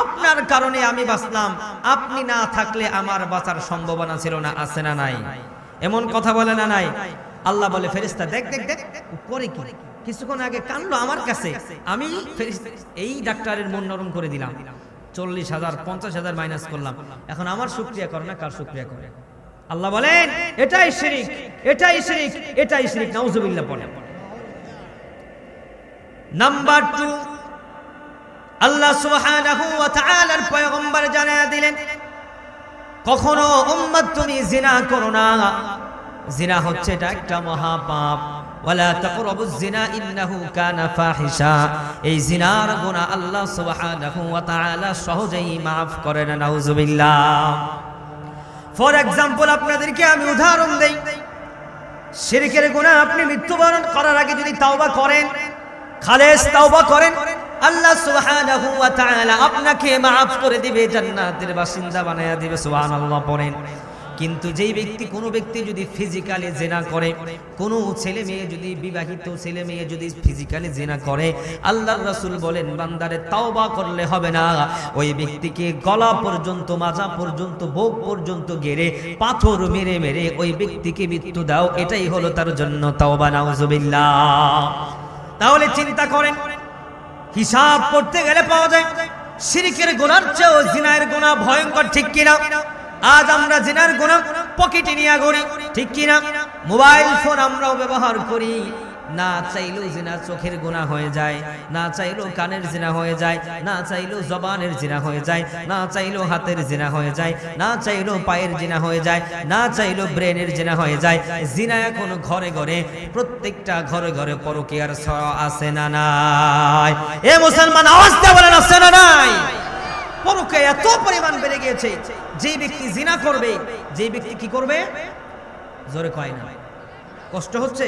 আপনার কারণে আমি বাঁচলাম, আপনি না থাকলে আমার বাঁচার সম্ভাবনা ছিল না। আছে না নাই? এমন কথা বলে না নাই? আল্লাহ বলে ফেরেশতা দেখ দেখ দেখ ও করে কি, কিছুক্ষণ আগে কানলো আমার কাছে, আমি এই ডাক্তারের মন নরম করে দিলাম, 40,000 50,000 মাইনাস করলাম, এখন আমার শুকরিয়া করে না কার শুকরিয়া করে? আল্লাহ বলেন এটাই শিরক, এটাই শিরক, এটাই শিরক। নাউজুবিল্লাহ বলেন। নাম্বার 2, আল্লাহ সুবহানাহু ওয়া তাআলার পয়গম্বর জানায়া দিলেন কখনো উম্মত তুমি জিনা করো না, জিনা হচ্ছে এটা একটা মহাপাপ। ওয়ালা তাকরাবুজ জিনা ইন্নাহু কানা ফাহিশা, এই জিনার গুনাহ আল্লাহ সুবহানাহু ওয়া তাআলা সহজেই maaf করে না। নাউজুবিল্লাহ। ফর এক্সাম্পল আপনাদেরকে আমি উদাহরণ দেই, শিরকের গুনাহ আপনি মৃত্যুবরণ করার আগে যদি তাওবা করেন, খালেস তাওবা করেন, আল্লাহ সুবহানাহু ওয়া তাআলা আপনাকে maaf করে দিবে, জান্নাতের বাসিন্দা বানায়া দিবে। সুবহানাল্লাহ পড়েন। কিন্তু যেই ব্যক্তি, কোনো ব্যক্তি যদি ফিজিক্যালি জিনা করে, কোনো ছেলে মেয়ে যদি, বিবাহিত ছেলে মেয়ে যদি ফিজিক্যালি জিনা করে, আল্লাহর রাসূল বলেন বান্দারে তাওবা করলে হবে না, ওই ব্যক্তিকে গলা পর্যন্ত, মাজা পর্যন্ত, বুক পর্যন্ত গেড়ে পাথর মেরে মেরে ওই ব্যক্তিকে মৃত্যু দাও, এটাই হলো তার জন্য তাওবা। নাউজুবিল্লাহ। তাহলে চিন্তা করেন, হিসাব করতে গেলে পাওয়া যায় শিরকের গুনার চেয়েও জিনার গুনাহ ভয়ঙ্কর, ঠিক কিনা? আজ আমরা জিনার গুনাহ পকেটে নিয়ে ঘুরি, ঠিক কিনা? মোবাইল ফোন আমরাও ব্যবহার করি, না চাইলেও জিনা চোখের গুনাহ হয়ে যায়, না চাইলেও কানের জিনা হয়ে যায়, না চাইলেও জবানের জিনা হয়ে যায়, না চাইলেও হাতের জিনা হয়ে যায়, না চাইলেও পায়ের জিনা হয়ে যায়, না চাইলেও ব্রেনের জিনা হয়ে যায়। জিনা এখন ঘরে ঘরে, প্রত্যেকটা ঘরে ঘরে পরকীয়ার ছোঁয়া আছে না নাই? এ মুসলমান আওয়াজ দিয়ে বলেন আছে না নাই? পরকীয়া এত পরিমাণ বেড়ে গিয়েছে, যে ব্যক্তি জিনা করবে, যে ব্যক্তি কি করবে, জোরে কয় না, কষ্ট হচ্ছে,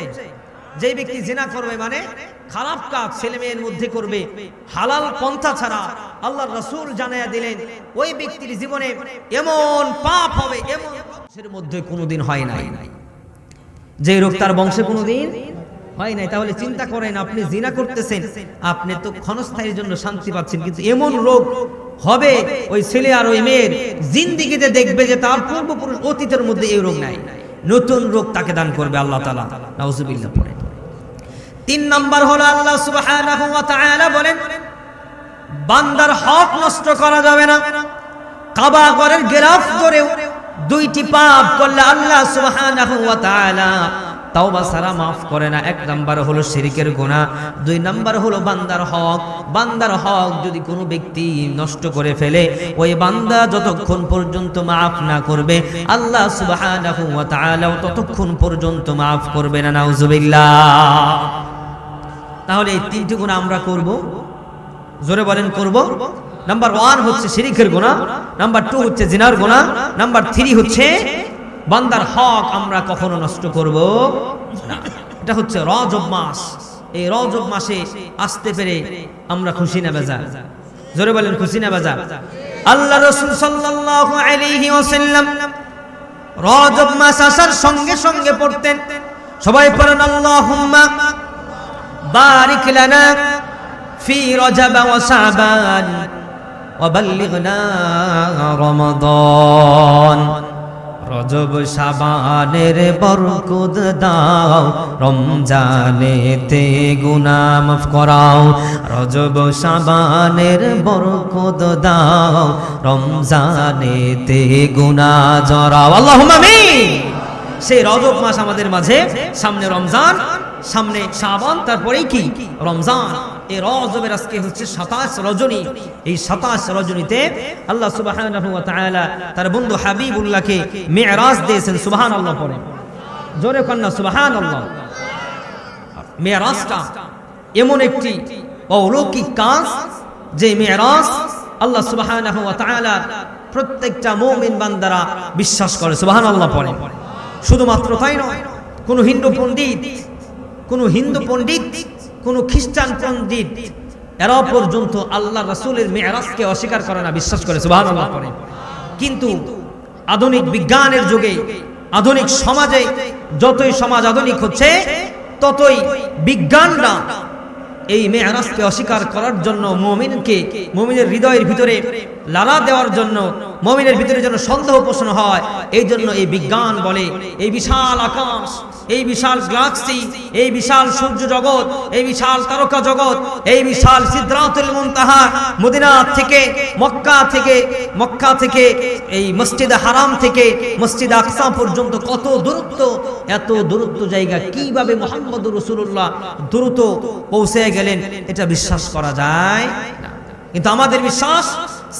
যে ব্যক্তি জিনা করবে মানে খারাপ কাজ ছেলে মেয়ের মধ্যে করবে, হালাল পন্থা ছাড়া, আল্লাহর রাসূল জানায়া দিলেন ওই ব্যক্তির জীবনে এমন পাপ হবে, এমন বংশের মধ্যে কোনোদিন হয় নাই, যে রোগ তার বংশে কোনোদিন হয় নাই। তাহলে চিন্তা করেন, আপনি জিনা করতেছেন, আপনি তো ক্ষণস্থায়ীর জন্য শান্তি পাচ্ছেন, কিন্তু এমন রোগ হবে ওই ছেলে আর ওই মেয়ের জিন্দেগিতে, দেখবে যে তার পূর্বপুরুষ অতীতের মধ্যে এই রোগ নাই, নতুন রোগ তাকে দান করবে আল্লাহ তাআলা। নাউজুবিল্লাহ পড়ে। 3 নাম্বার হলো আল্লাহ সুবহানাহু ওয়া তাআলা বলেন বান্দার হক নষ্ট করা যাবে না। কাবা ঘরের গিলাফ ধরেও 2টি পাপ করলে আল্লাহ সুবহানাহু ওয়া তাআলা তাওবা ছাড়া মাফ করে না। 1 নাম্বার হলো শিরকের গুনাহ, 2 নাম্বার হলো বান্দার হক। বান্দার হক যদি কোনো ব্যক্তি নষ্ট করে ফেলে, ওই বান্দা যতক্ষণ পর্যন্ত মাফ না করবে, আল্লাহ সুবহানাহু ওয়া তাআলা ততক্ষণ পর্যন্ত মাফ করবে না। নাউজুবিল্লাহ। তাহলে এই 3টি গুনাহ আমরা করব, জোরে বলেন করব। নাম্বার 1 হচ্ছে শিরকের গুনাহ, নাম্বার 2 হচ্ছে জিনার গুনাহ, নাম্বার 3 হচ্ছে বান্দার হক আমরা কখনো নষ্ট করব না। এটা হচ্ছে রজব মাস। এই রজব মাসে আসতে পেরে আমরা খুশি না বেজার? জোরে বলেন খুশি না বেজার? আল্লাহ রাসূল সাল্লাল্লাহু আলাইহি ওয়াসাল্লাম রজব মাস আসার সঙ্গে সঙ্গে পড়তেন, সবাই পড়েন আল্লাহুম্মা বারিক লানা ফি রজব ওয়া শাবান ওয়া বাল্লিগনা রমাদান। রজব শাবানের বরকত দাও, রমজানেতে গুনাহ মাফ করাও। রজব শাবানের বরকত দাও, রমজানেতে গুনাহ জরাও। আল্লাহুম্মা আমিন। সেই রজব মাস আমাদের মাঝে, সামনে রমজান, সামনে শাবান, তারপরেই কি রমজান। এই রজবের আজকে হচ্ছে 27 রজনী। এই 27 রজনীতে আল্লাহ সুবহানাহু ওয়া তাআলা তার বন্ধু হাবিবুল্লাহকে মিরাজ দিয়েছেন। সুবহানাল্লাহ পড়ে, জোরে কন্না সুবহানাল্লাহ। মিরাজটা এমন একটি অলৌকিক কাজ, যে মিরাজ আল্লাহ সুবহানাহু ওয়া তাআলা প্রত্যেকটা মুমিন বান্দারা বিশ্বাস করে। সুবহানাল্লাহ পড়ে। শুধুমাত্র তাই নয়, কোন হিন্দু পণ্ডিত, কোন খ্রিস্টান পণ্ডিত, এরা পর্যন্ত আল্লাহ রাসূলের মিরাজকে অস্বীকার করে না, বিশ্বাস করে। সুবহানাল্লাহ পড়ে। কিন্তু আধুনিক বিজ্ঞানের যুগে, আধুনিক সমাজে, যতই সমাজ আধুনিক হচ্ছে, ততই বিজ্ঞানরা এই মিরাজকে অস্বীকার করার জন্য মুমিনের হৃদয়ের ভিতরে লালা দেওয়ার জন্য মুমিনের ভিতরে যেন সন্দেহ পোষণ হয়। এই জন্য এই বিজ্ঞান বলে এই বিশাল আকাশ, এই বিশাল গ্যালাক্সি, এই বিশাল সূর্য জগৎ, এই বিশাল তারকা জগৎ, এই বিশাল সিদরাতুল মুনতাহা, মদিনা থেকে মক্কা থেকে এই মসজিদে হারাম থেকে মসজিদ আকসা পর্যন্ত কত দূরত্ব, এত দূরত্ব জায়গা কিভাবে মুহাম্মদুর রাসূলুল্লাহ দ্রুত পৌঁছে গেলেন এটা বিশ্বাস করা যায় না। কিন্তু আমাদের বিশ্বাস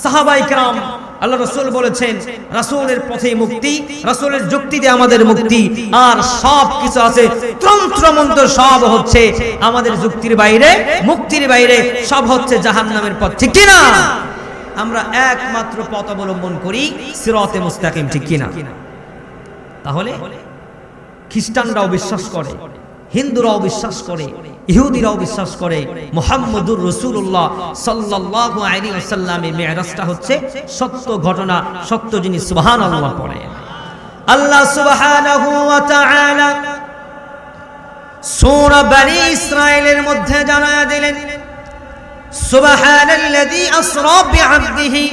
সাহাবায়ে কেরাম, আল্লাহ রাসূল বলেছেন রাসূলের পথে মুক্তি, রাসূলের যুক্তিতে আমাদের মুক্তি, আর সব কিছু আছে তন্ত্র মন্ত্র সব হচ্ছে আমাদের যুক্তির বাইরে, মুক্তির বাইরে, সব হচ্ছে জাহান্নামের পথ, ঠিক কি না? আমরা একমাত্র পথ অবলম্বন করি সিরাতে মুস্তাকিম, ঠিক কি না? তাহলে খ্রিস্টানরাও বিশ্বাস করে, হিন্দুরাও বিশ্বাস করে, ইহুদিরাও বিশ্বাস করে মুহাম্মদুর রাসূলুল্লাহ সাল্লাল্লাহু আলাইহি ওয়াসাল্লামের মিরাজটা হচ্ছে সত্য ঘটনা, সত্য জিনিস। সুবহানাল্লাহ পড়ে। আল্লাহ সুবহানাহু ওয়া তাআলা সূরা বনী ইসরাঈলের মধ্যে জানায়া দিলেন সুবহানাল্লাযী আসরা বিআবদিহি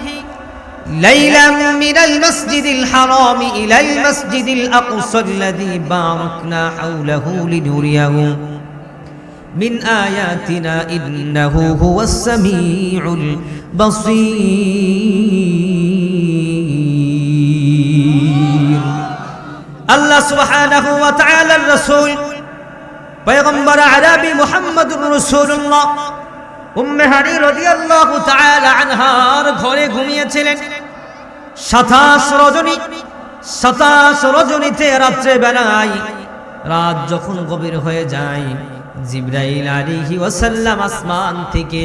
লাইলাম মিনাল মাসজিদিল হারাম ইলাল মাসজিদিল আকসাল্লাযী বারাকনা হাওলাহু লিনুরিয়াহু মিন আয়াতিনা ইন্নাহু হুয়াস সামিউল বাসীর। আল্লাহ সুবহানাহু ওয়া তাআলার রাসূল পয়গম্বর আরবি মুহাম্মদুর রাসূলুল্লাহ উম্মে হানি রাদিয়াল্লাহু তাআলা আনহার ঘরে ঘুমিয়েছিলেন। 27 রজনীতে রাত্রে বেলায়, রাত যখন গভীর হয়ে যায়, জিবরাইল আলাইহি ওয়াসাল্লাম আসমান থেকে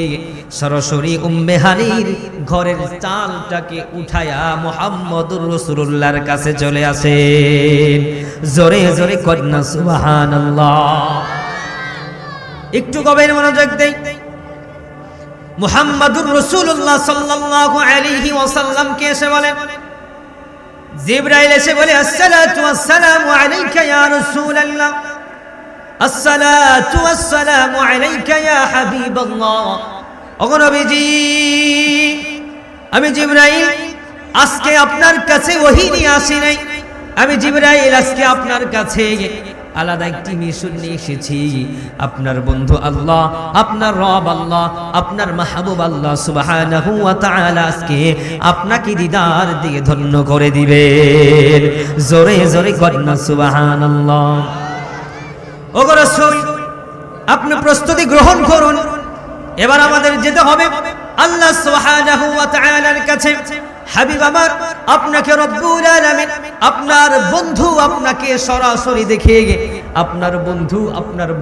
সরাসরি উম্মে হানির ঘরের চালটাকে উঠায়া মুহাম্মদুর রাসূলুল্লাহর কাছে চলে আসেন। জোরে জোরে কন্যা সুবহানাল্লাহ। একটু গভীর মনোযোগ দেই। মুহাম্মদুর রাসূলুল্লাহ সাল্লাল্লাহু আলাইহি ওয়াসাল্লাম কে এসে বলেন, জিবরাইল এসে বলে আসসালাতু ওয়াসসালামু আলাইকা ইয়া রাসূলুল্লাহ, আসসালাতু ওয়াসসালামু আলাইকা ইয়া হাবিবাল্লাহ। ওগো নবীজি, আমি জিবরাইল আজকে আপনার কাছে ওহী নিয়ে আসি নাই, আমি জিবরাইল আজকে আপনার কাছে আলাদা একটি মিশন নিয়ে এসেছি। আপনার বন্ধু আল্লাহ, আপনার রব আল্লাহ, আপনার মাহবুব আল্লাহ সুবহানাহু ওয়া তাআলা আজকে আপনাকে দিদার দিয়ে ধন্য করে দিবেন। জোরে জোরে কন্যা সুবহানাল্লাহ। ওগো রাসূল, আপনি প্রস্তুতি গ্রহণ করুন, এবার আমাদের যেতে হবে আল্লাহ সুবহানাহু ওয়া তাআলার কাছে। হাবিব আমার, আপনাকে রব্বুল আলামিন, আপনার বন্ধু আপনাকে সরাসরি দেখে আপনার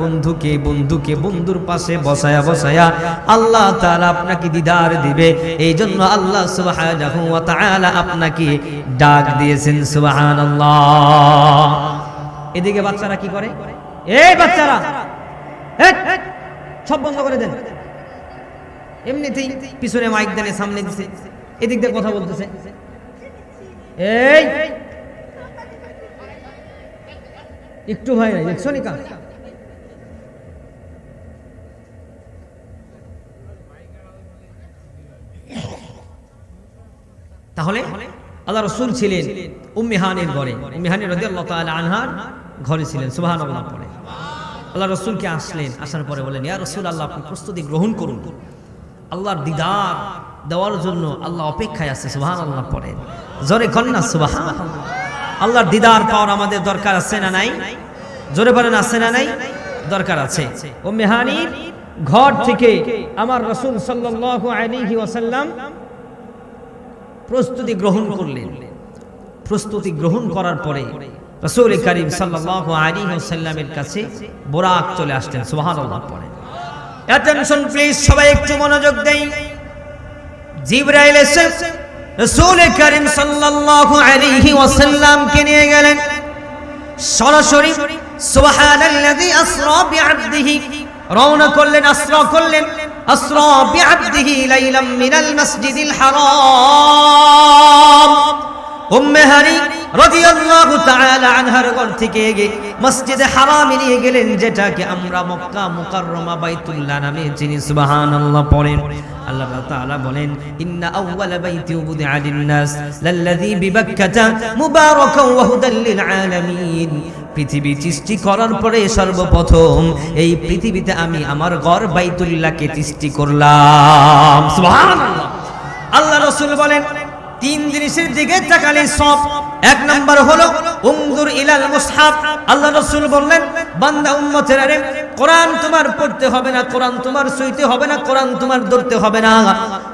বন্ধুকে বন্ধুর পাশে বসায়া আল্লাহ তাআলা আপনাকে দিদার দিবে। এই জন্য আল্লাহ সুবহানাহু ওয়া তাআলা আপনাকে ডাক দিয়েছেন। সুবহানাল্লাহ। এদিকে বাচ্চারা কি করে? এই বাচ্চারা সব বন্ধ করে দেন। এমনিতেই পিছনে মাইক দেন, সামনে দিছে, এদিক দিয়ে কথা বলতেছে। এই একটু ভাই নাই, দেখছো নিকা? তাহলে আল্লাহ রাসূল ছিলেন উম্মে হানির ঘরে, উম্মে হানি রাদিয়াল্লাহু তাআলা আনহার ঘরে ছিলেন। সুবহানাল্লাহ পড়ে আল্লাহ রাসূলকে আসলেন, আসার পরে বলেন, ইয়া রাসূলুল্লাহ, আপনি প্রস্তুতি গ্রহণ করুন, আল্লাহর দিদার দেওয়ার জন্য আল্লাহ অপেক্ষায় আছে। সুবহানাল্লাহ পড়েন, জোরে কন্যা সুবহানাল্লাহ। আল্লাহর দিদার পাওয়ার আমাদের দরকার আছে না নাই? জোরে বলেন, আছে না নাই? দরকার আছে। উম্মে হানির ঘর থেকে আমার রাসূল সাল্লাল্লাহু আলাইহি ওয়াসাল্লাম প্রস্তুতি গ্রহণ করলেন। প্রস্তুতি গ্রহণ করার পরে রাসূল করিম সাল্লাল্লাহু আলাইহি ওয়াসাল্লামের কাছে বুরাক চলে আসলেন। সুবহানাল্লাহ পড়েন। অ্যাটেনশন প্লিজ, সবাই একটু মনোযোগ দেই। জিবরাইল এসে রাসূল করিম সাল্লাল্লাহু আলাইহি ওয়াসাল্লামকে নিয়ে গেলেন সরাসরি। সুবহানাল্লাযী আসরা বিআবদিহি, রওনা করলেন, আসরা বিআবদিহি লাইলাম মিনাল মাসজিদিল হারাম। উম্মে হানি রাদিয়াল্লাহু তাআলা আনহার ঘর থেকে মসজিদে হারামে নিয়ে গেলেন, যেটাকে আমরা মক্কা মুকাররমা বাইতুল্লাহ নামে চিনি। সুবহানাল্লাহ পড়েন। আল্লাহ তাআলা বলেন ইন্না আউওয়ালা বাইতি উদিআ লিন-নাস লাল্লাযী বিবাক্কাতা মুবারাকান ওয়া হুদাল লিল আলামিন। পৃথিবী সৃষ্টি করার পরে সর্বপ্রথম এই পৃথিবীতে আমি আমার ঘর বাইতুল্লাহকে সৃষ্টি করলাম। সুবহানাল্লাহ। আল্লাহ রাসূল বলেন তিন জিনিসের দিকে তাকালে সব। এক নাম্বার হলো উনজুর ইলাল মুসহাফ। আল্লাহ রাসূল বললেন বান্দা উম্মতেরা রে, কোরআন তোমার পড়তে হবে না, কোরআন তোমার সইতে হবে না, কোরআন তোমার ধরতে হবে না,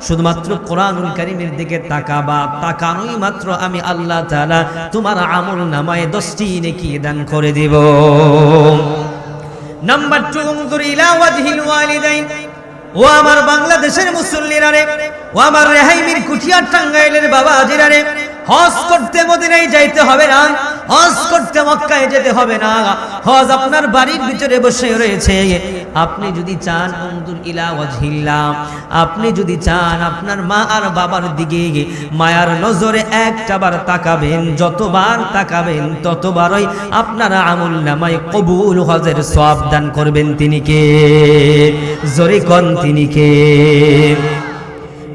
শুধুমাত্র কোরআনুল কারীমের দিকে তাকাবা। তাকানোই মাত্র আমি আল্লাহ তাআলা তোমার আমল নামায় 10টি নেকি দান করে দেব। নাম্বার 2 উনজুর ইলা ওয়াজহিল ওয়ালিদাইন। ও আমার বাংলাদেশের মুসল্লিরা রে, ও আমার রেহাইমির কুঠিয়ার টাঙ্গাইলের বাবাজিরা রে, হজ করতে মদিনায় যাইতে হবে না, হজ করতে মক্কায় যেতে হবে না, হজ আপনার বাড়ির ভিতরে বসে রয়েছে। আপনি যদি চান উনজুর ইলা ওয়াজহিল্লাহ, আপনি যদি চান আপনার মা আর বাবার দিকে মায়ার নজরে একটাবার তাকাবেন, যতবার তাকাবেন ততবারই আপনার আমল নামায় কবুল হজের সওয়াব দান করবেন। তিনি কে? জোরে কোন তিনি কে?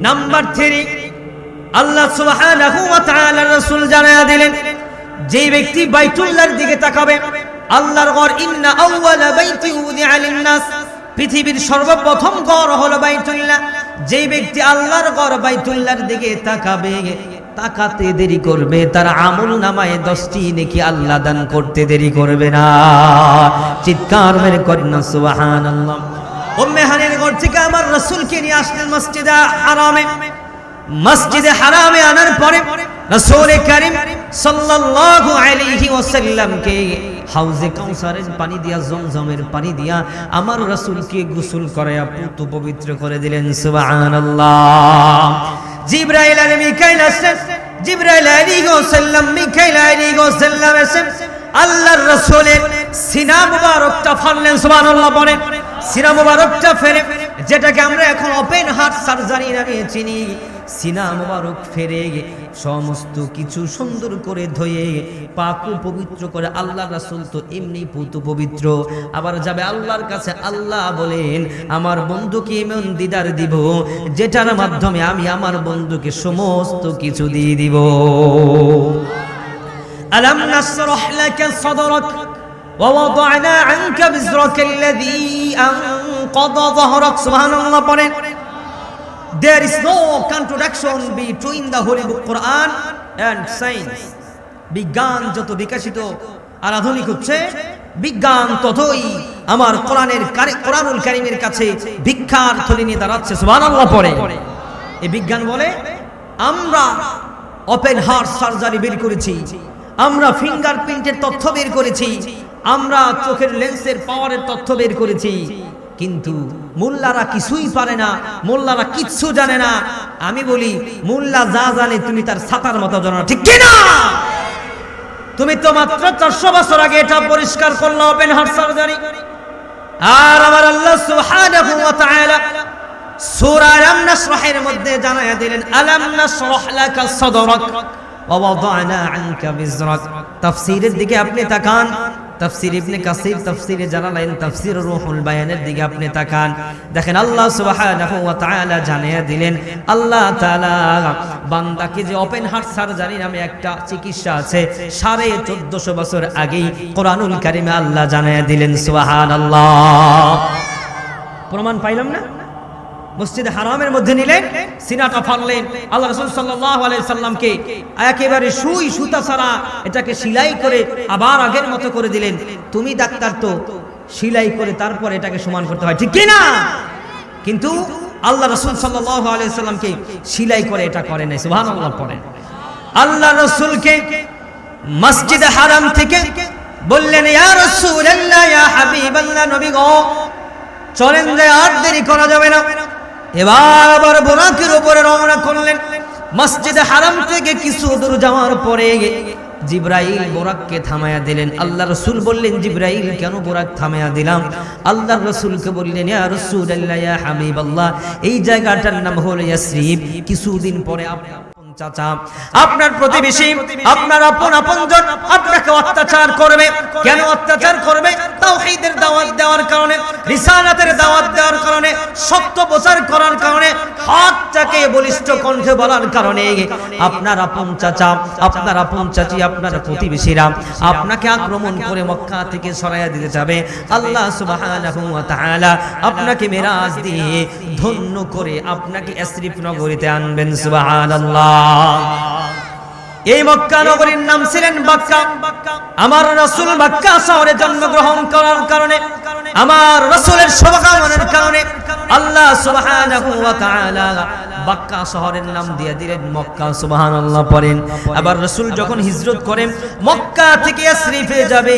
নাম্বার 3 আল্লাহ সুবহানাহু ওয়া তাআলা রাসূল জানায়া দিলেন যে ব্যক্তি বাইতুল্লাহর দিকে তাকাবে, আল্লাহর ঘর ইন্না আউওয়ালা বাইতি উদিআ লিন-নাস, পৃথিবীর সর্বপ্রথম ঘর হলো বাইতুল্লাহ। যে ব্যক্তি আল্লাহর ঘর বাইতুল্লাহর দিকে তাকাবে, তাকাতে দেরি করবে, তার আমল নামায় 10টি নেকি আল্লাহ দান করতে দেরি করবে না। চিৎকার মেরে করেন সুবহানাল্লাহ। উম্মে হানির ঘর থেকে আমার রাসূলকে নিয়ে আসলেন মসজিদে হারামে। মসজিদে হারামে আনার পরে রাসূল করিম সাল্লাল্লাহু আলাইহি ওয়াসাল্লামকে হাউজে কাউসারের পানি দিয়া, জমজমের পানি দিয়া আমার রাসূলকে গোসল করায়া পুতু পবিত্র করে দিলেন। সুবহানাল্লাহ। জিবরাইল আর মিকাইল আসেন, জিবরাইল আলাইহিস সালাম, মিকাইল আলাইহিস সালাম এসেন আল্লাহর রাসূলের সিনা মুবারকটা ফাড়লেন। সুবহানাল্লাহ বলেন। সিনা মুবারকটা ফেরে, যেটাকে আমরা এখন ওপেন হার্ট সার্জারি নামে চিনি, সিনা মুবারক ফেরে সমস্ত কিছু সুন্দর করে ধুয়ে পাক পবিত্র করে আল্লাহ রাসূল তো এমনি পুতু পবিত্র, আবার যাবে আল্লাহর কাছে। আল্লাহ বলেন আমার বন্ধুকে এমন দিদার দিব যেটার মাধ্যমে আমি আমার বন্ধুকে সমস্ত কিছু দিয়ে দিব। আলাম নাশরাহ লাকা সাদরাক ওয়া ওয়াদা'না আনকা বিজরাকা আল্লাযী আনকাযা যাহরাক। সুবহানাল্লাহ বলেন। There is no contradiction between the Holy Book Quran and science. বিজ্ঞান যত বিকশিত আর আধুনিক হচ্ছে, বিজ্ঞান ততই আমার কোরআনুল কারীমের কাছে ভিক্ষার থলি নিয়ে দাঁড়াচ্ছে। সুবহানাল্লাহ পড়ে। এই বিজ্ঞান বলে আমরা ওপেন হার্ট সার্জারি বের করেছি, আমরা ফিঙ্গারপ্রিন্টের তথ্য বের করেছি, আমরা চোখের লেন্সের পাওয়ারের তথ্য বের করেছি, কিন্তু মোল্লারা কিছুই পারে না, মোল্লারা কিচ্ছু জানে না। আমি বলি মোল্লা যা জানে তুমি তার ছাতার মতো জানো না, ঠিক কি না? তুমি তো মাত্র 400 বছর আগে এটা পরিষ্কার করলে ওপেন হার্ট সার্জারি। আর আমার আল্লাহ সুবহানাহু ওয়া তাআলা সূরা আলাম নাশরাহের মধ্যে জানায়া দিলেন আলাম নাশরাহ লাকা সাদরাক ওয়া ওয়াদা'না আনকা বিজরাক। তাফসীরের দিকে আপনি তাকান, তাফসীর ইবনে কাসির, তাফসীরে জালালাইন, তাফসীর রূহুল বায়ানের দিকে আপনি তাকান, দেখেন আল্লাহ সুবহানাহু ওয়া তাআলা জানিয়ে দিলেন আল্লাহ তাআলা বান্দাকে যে ওপেন হার্ট সার্জারি নামে একটা চিকিৎসা আছে 1450 বছর আগেই কোরআনুল কারীমে আল্লাহ জানিয়ে দিলেন। সুবহানাল্লাহ। প্রমাণ পাইলাম না? মসজিদে হারামের মধ্যে নিলেন, সিনাটা ফাড়লেন, আল্লাহ রাসূল সাল্লাল্লাহু আলাইহি সাল্লামকে একেবারে সুই সুতা ছাড়া এটাকে সেলাই করে আবার আগের মতো করে দিলেন। তুমি ডাক্তার তো সেলাই করে তারপর এটাকে সমান করতে হয়, ঠিক কি না? কিন্তু আল্লাহ রাসূল সাল্লাল্লাহু আলাইহি সাল্লামকে সেলাই করে এটা করে নাই। সুবহানাল্লাহ পড়েন। আল্লাহ রাসূলকে মসজিদে হারাম থেকে বললেন ইয়া রাসূলুল্লাহ, ইয়া হাবিবাল্লাহ, নবী গো চলেন যে আর দেরি করা যাবে না। এবার আবার বুরাকের উপরে রওনা করলেন। মসজিদে হারাম থেকে কিছু দূর যাওয়ার পরে জিবরাইল বুরাককে থামায়া দিলেন। আল্লাহ রাসূল বললেন জিবরাইল কেন বুরাক থামায়া দিলাম? আল্লাহ রাসূলকে বললেন ইয়া রাসূলুল্লাহ, ইয়া হাবিবাল্লাহ, এই জায়গাটার নাম হলো ইয়াসরিব। কিছুদিন পরে আপনি চাচা, আপনার প্রতিবেশী, আপনার আপনজন আপনাকে অত্যাচার করবে। কেন অত্যাচার করবে? তাওহীদের দাওয়াত দেওয়ার কারণে, রিসালাতের দাওয়াত দেওয়ার কারণে, সত্য প্রচার করার কারণে, হকটাকে বলিষ্ঠ কণ্ঠে বলার কারণে আপনার আপন চাচা, আপনার আপন চাচি, আপনার প্রতিবেশীরা আপনাকে আক্রমণ করে মক্কা থেকে সরাইয়া দিতে যাবে। আল্লাহ সুবহানাহু ওয়া তাআলা আপনাকে মেরাজ দিয়ে ধন্য করে আপনাকে ইয়াসরিফ নগরীতে আনবেন। সুবহানাল্লাহ। এই মক্কা নগরীর নাম ছিলেন মক্কা। আমার রাসূল মক্কা শহরে জন্মগ্রহণ করার কারণে, আমার রাসূলের শুভকামনার কারণে আল্লাহ সুবহানাহু ওয়া তাআলা মক্কা শহরের নাম দিয়ে দিলেন মক্কা। সুবহানাল্লাহ পড়েন। আবার রাসূল যখন হিজরত করেন মক্কা থেকে ইয়াসরিফে যাবে,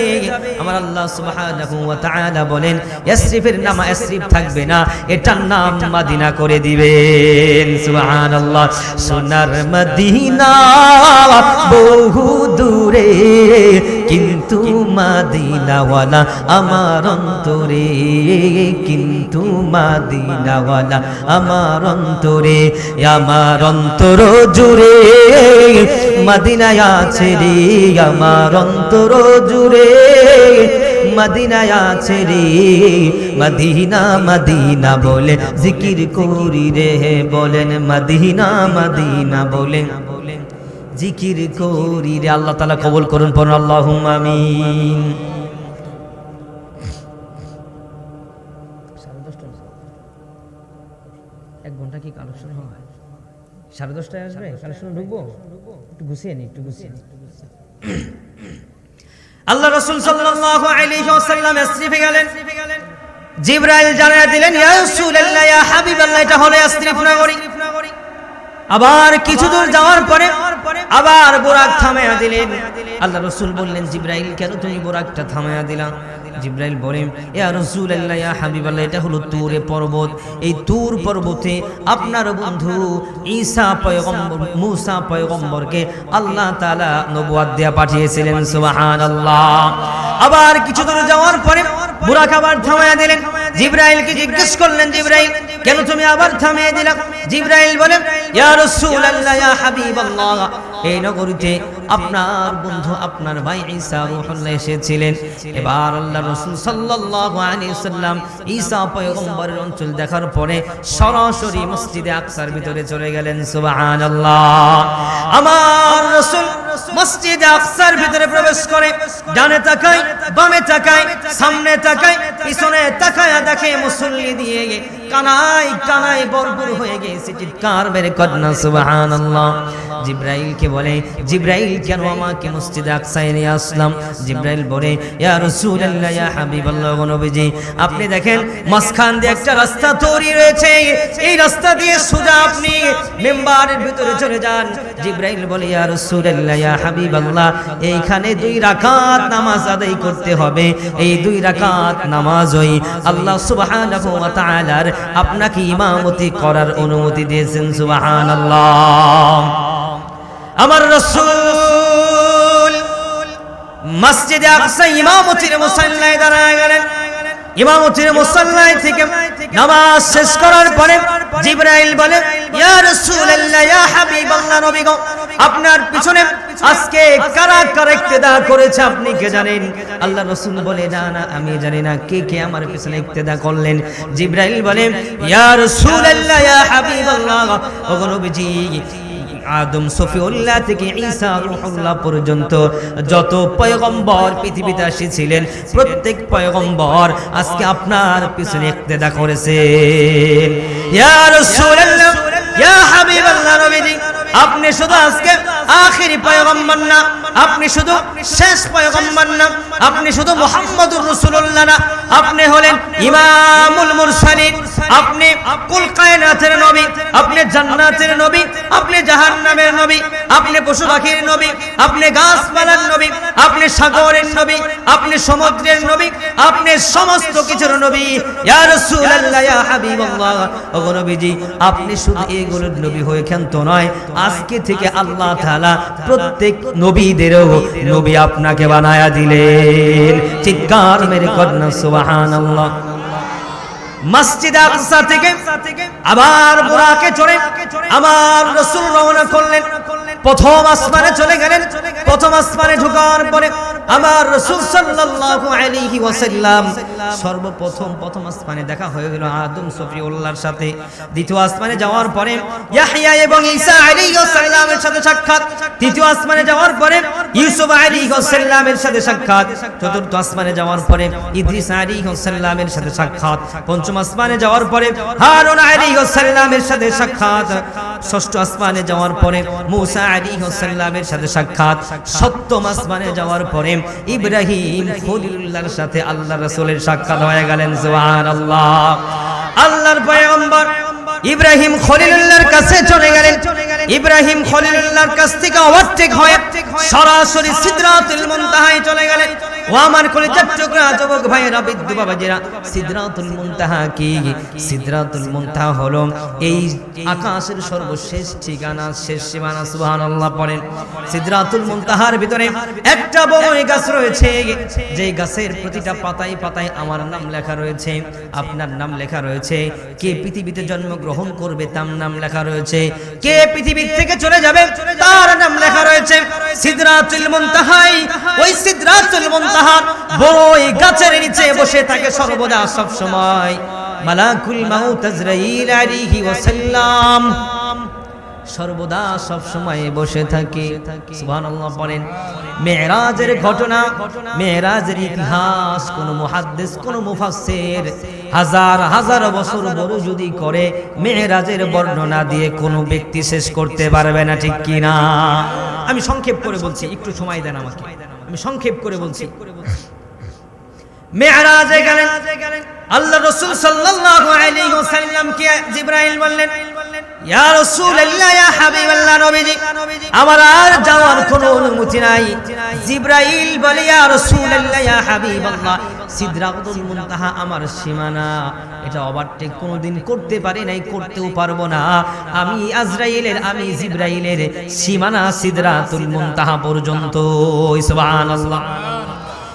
আমার আল্লাহ সুবহানাহু ওয়া তাআলা বলেন ইয়াসরিফের নাম ইয়াসরিফ থাকবে না, এটার নাম মদিনা করে দিবেন। সুবহানাল্লাহ। সোনার মদিনা বহু দূরে, কিন্তু মদিনাওয়ালা আমার অন্তরে, কিন্তু মদিনাওয়ালা আমার অন্তরে, আমার অন্তর জুড়ে মদিনায় আছে রে, আমার অন্তর জুড়ে মদিনায় আছে রে। মদিনা মদিনা বলে জিকির করি রে, বলেন মদিনা মদিনা বলে জিকির করি রে। আল্লাহ তাআলা কবুল করুন, পড়ুন আল্লাহুম্মা আমিন। এক ঘন্টা কি কালেকশন হবে? 10:30 আসবে কালেকশন, ঢুকবো? একটু গুছিয়ে নি, একটু গুছিয়ে নি। আল্লাহ রাসূল সাল্লাল্লাহু আলাইহি ওয়াসাল্লাম ইয়াসরিফে গেলেন। জিবরাইল জানিয়ে দিলেন ইয়া রাসূলুল্লাহ, ইয়া হাবিবাল্লাহ, এটা হলো ইয়াসরিফ নগরী। আবার কিছু দূর যাওয়ার পরে আবার বুরাক থামায়া দিলেন। আল্লাহ রাসূল বললেন জিবরাইল, কেন তুমি বুরাকটা থামায়া দিলা? জিবরাইল বলেন ইয়া রাসূলুল্লাহ, ইয়া হাবিবাল্লাহ, এটা হলো তুরে পর্বত। এই তুর পর্বতে আপনার বন্ধু ঈসা পয়গম্বর, মুসা পয়গম্বরকে আল্লাহ তাআলা নবুয়ত দিয়ে পাঠিয়েছিলেন। সুবহানাল্লাহ। আবার কিছু দূর যাওয়ার পরে বুরাক আবার থামায়া দিলেন। জিবরাইলকে জিজ্ঞেস করলেন, জিবরাইল কেন তুমি আবার থামিয়ে দিলা? জিবরাইল বলেন ইয়া রাসূলুল্লাহ, ইয়া হাবিবাল্লাহ, এই নগরীতে আপনার বন্ধু, আপনার ভাই ঈসা রূহুল্লাহ এসেছিলেন। এবার আল্লাহ রাসূল সাল্লাল্লাহু আলাইহি ওয়াসাল্লাম ঈসা পয়গম্বরের অঞ্চল দেখার পরে সরাসরি মসজিদে আকসার ভিতরে চলে গেলেন। সুবহানাল্লাহ। আমার রাসূল মসজিদে আকসার ভিতরে প্রবেশ করে ডানে তাকায়, বামে তাকায়, সামনে তাকায়, পিছনে তাকায়, দেখে মুসল্লি দিয়ে কানায় কানায় ভরপুর হয়ে গেছে। চিৎকার বের করেন সুবহানাল্লাহ। জিবরাইলকে বলে, জিবরাইল কেন আমাকে মসজিদে আকসায় নিয়ে আসলাম? জিবরাইল বলে ইয়া রাসূলুল্লাহ, ইয়া হাবিবাল্লাহ, নবীজি আপনি দেখেন মাঝখান দিয়ে একটা রাস্তা তৈরি রয়েছে, এই রাস্তা দিয়ে সোজা আপনি মিম্বারের ভিতরে চলে যান। জিবরাইল বলে ইয়া রাসূলুল্লাহ, ইয়া হাবিবাল্লাহ, এইখানে 2 রাকাত নামাজ আদায় করতে হবে। এই 2 রাকাত নামাজই আল্লাহ সুবহানাহু ওয়া তাআলার আপনাকে ইমামতি করার অনুমতি দিয়েছেন। সুবহানাল্লাহ। আমার রাসূল মসজিদে আকসা ইমামতির মুসাল্লায় দাঁড়ায় গেলেন। ইমামতির মুসাল্লায় থেকে নামাজ শেষ করার পরে জিবরাইল বলে ইয়া রাসূলুল্লাহ, ইয়া হাবিবাল্লাহ, নবী গো আপনার পিছনে আজকে কারা কারা ইক্তেদা করেছে আপনি কে জানেন? আল্লাহ রাসূল বলে না না, আমি জানি না। কে কে আমার পিছনে ইক্তেদা করলেন? জিবরাইল বলে ইয়া রাসূলুল্লাহ, ইয়া হাবিবাল্লাহ, ওগো নবীজি আদম সফিউল্লাহ থেকে ঈসা রূহুল্লাহ পর্যন্ত যত পয়গম্বর পৃথিবীতে এসেছিলেন প্রত্যেক পয়গম্বর আজকে আপনার পিছনে ইক্তেদা করেছে। ইয়া রাসূলুল্লাহ, ইয়া হাবিবাল্লাহ, নবীজি আপনি শুধু আজকে আখিরি পয়গম্বর না, আপনি শুধু শেষ পয়গম্বর না, আপনি শুধু মুহাম্মদুর রাসূলুল্লাহ না, আপনি হলেন ইমামুল মুরসালিন, আপনি কুল কায়নাতের নবী, আপনি জান্নাতের নবী, আপনি জাহান্নামের নবী, আপনি পশু পাখির নবী, আপনি গাছপালার নবী, আপনি সাগরের নবী, আপনি সমুদ্রের নবী, আপনি সমস্ত কিছুর নবী। ইয়া রাসূলুল্লাহ, ইয়া হাবিবাল্লাহ, ওগো নবীজি আপনি শুধু এগুলোর নবী হয়ে ক্ষান্ত নয়, আজকে থেকে আল্লাহ তাআলা প্রত্যেক নবীদেরও নবী আপনাকে বানায়া দিলেন। চিৎকার মেরে করেন সুবহানাল্লাহ। মসজিদ আকসা থেকে আবার বুরাকে চড়ে আমার রাসূল রওনা করলেন, প্রথম আসমানে চলে গেলেন। প্রথম আসমানে ঢোকার পরে আমার রাসূল সাল্লাল্লাহু আলাইহি ওয়াসাল্লাম সর্বপ্রথম প্রথম আসমানে দেখা হয়ে গেল আদম সফিউল্লাহর সাথে। দ্বিতীয় আসমানে যাওয়ার পরে ইয়াহইয়া এবং ঈসা আলাইহিস সালামের সাথে সাক্ষাৎ। তৃতীয় আসমানে যাওয়ার পরে ইউসুফ আলাইহিস সালামের সাথে সাক্ষাৎ। চতুর্থ আসমানে যাওয়ার পরে ইদ্রিস আলাইহিস সালামের সাথে সাক্ষাৎ। পঞ্চম আসমানে যাওয়ার পরে হারুন আলাইহিস সালামের সাথে সাক্ষাৎ। ষষ্ঠ আসমানে যাওয়ার পরে মুসা আলাইহিস সালামের সাথে সাক্ষাৎ। সপ্তম আসমানে যাওয়ার পরে ইব্রাহিম খলিলুল্লাহর সাথে আল্লাহর রাসূলের সাক্ষাৎ হয়ে গেলেন। সুবহানাল্লাহ। আল্লাহর পয়গম্বর ইব্রাহিম খলিলুল্লাহর কাছে চলে গেলেন। ইব্রাহিম খলিলুল্লাহর কাছ থেকে ওভারটেক হয়ে সরাসরি সিদরাতুল মুনতাহায় চলে গেলেন। ও আমার কলিজার টুকরা যুবক ভাইয়েরা, বৃদ্ধ বাবাজিরা, সিদরাতুল মুনতাহা কি? সিদরাতুল মুনতাহা হলো এই আকাশের সর্বশেষ ঠিকানা, শেষ সীমানা। সুবহানাল্লাহ পড়েন। সিদরাতুল মুনতাহার ভিতরে একটা বড় গাছ রয়েছে, যে গাছের প্রতিটা পাতায় পাতায় আমার নাম লেখা রয়েছে, আপনার নাম লেখা রয়েছে। কে পৃথিবীতে জন্মগ্রহণ করবে তার নাম লেখা রয়েছে, কে পৃথিবী থেকে চলে যাবে তার নাম লেখা রয়েছে। সিদরাতুল মুনতাহায়, ওই সিদরাতুল মুনতাহার বড় গাছের নিচে বসে থাকে সর্বদা সব সময় মালাকুল মাউত আজরাইল আলাইহি ওয়াসাল্লাম, সর্বদা সব সময় বসে থাকে। সুবহানাল্লাহ পড়েন। মেরাজের ঘটনা, মেরাজের ইতিহাস কোন মুহাদ্দিস, কোন মুফাসসির হাজার হাজার বছর বড় যদি করে, মেরাজের বর্ণনা দিয়ে কোন ব্যক্তি শেষ করতে পারবে না, ঠিক কি না? আমি সংক্ষেপ করে বলছি, একটু সময় দেন আমাকে, আমি সংক্ষেপ করে বলছি। মেরাজে গেলেন আল্লাহ রাসূল সাল্লাল্লাহু আলাইহি ওয়াসাল্লাম কে জিবরাইল বললেন, ইয়া রাসূলুল্লাহ, ইয়া হাবিবাল্লাহ, নবীজি আমার আর যাওয়ার কোনো অনুমতি নাই। জিবরাইল বলে, ইয়া রাসূলুল্লাহ, ইয়া হাবিবাল্লাহ, সিদরাতুল মুনতাহা আমার সীমানা, এটা ওভারটেক কোনোদিন করতে পারি নাই, করতেও পারবো না। আমি আজরাইলের, আমি জিবরাইলের সীমানা সিদরাতুল মুনতাহা পর্যন্ত। সুবহানাল্লাহ।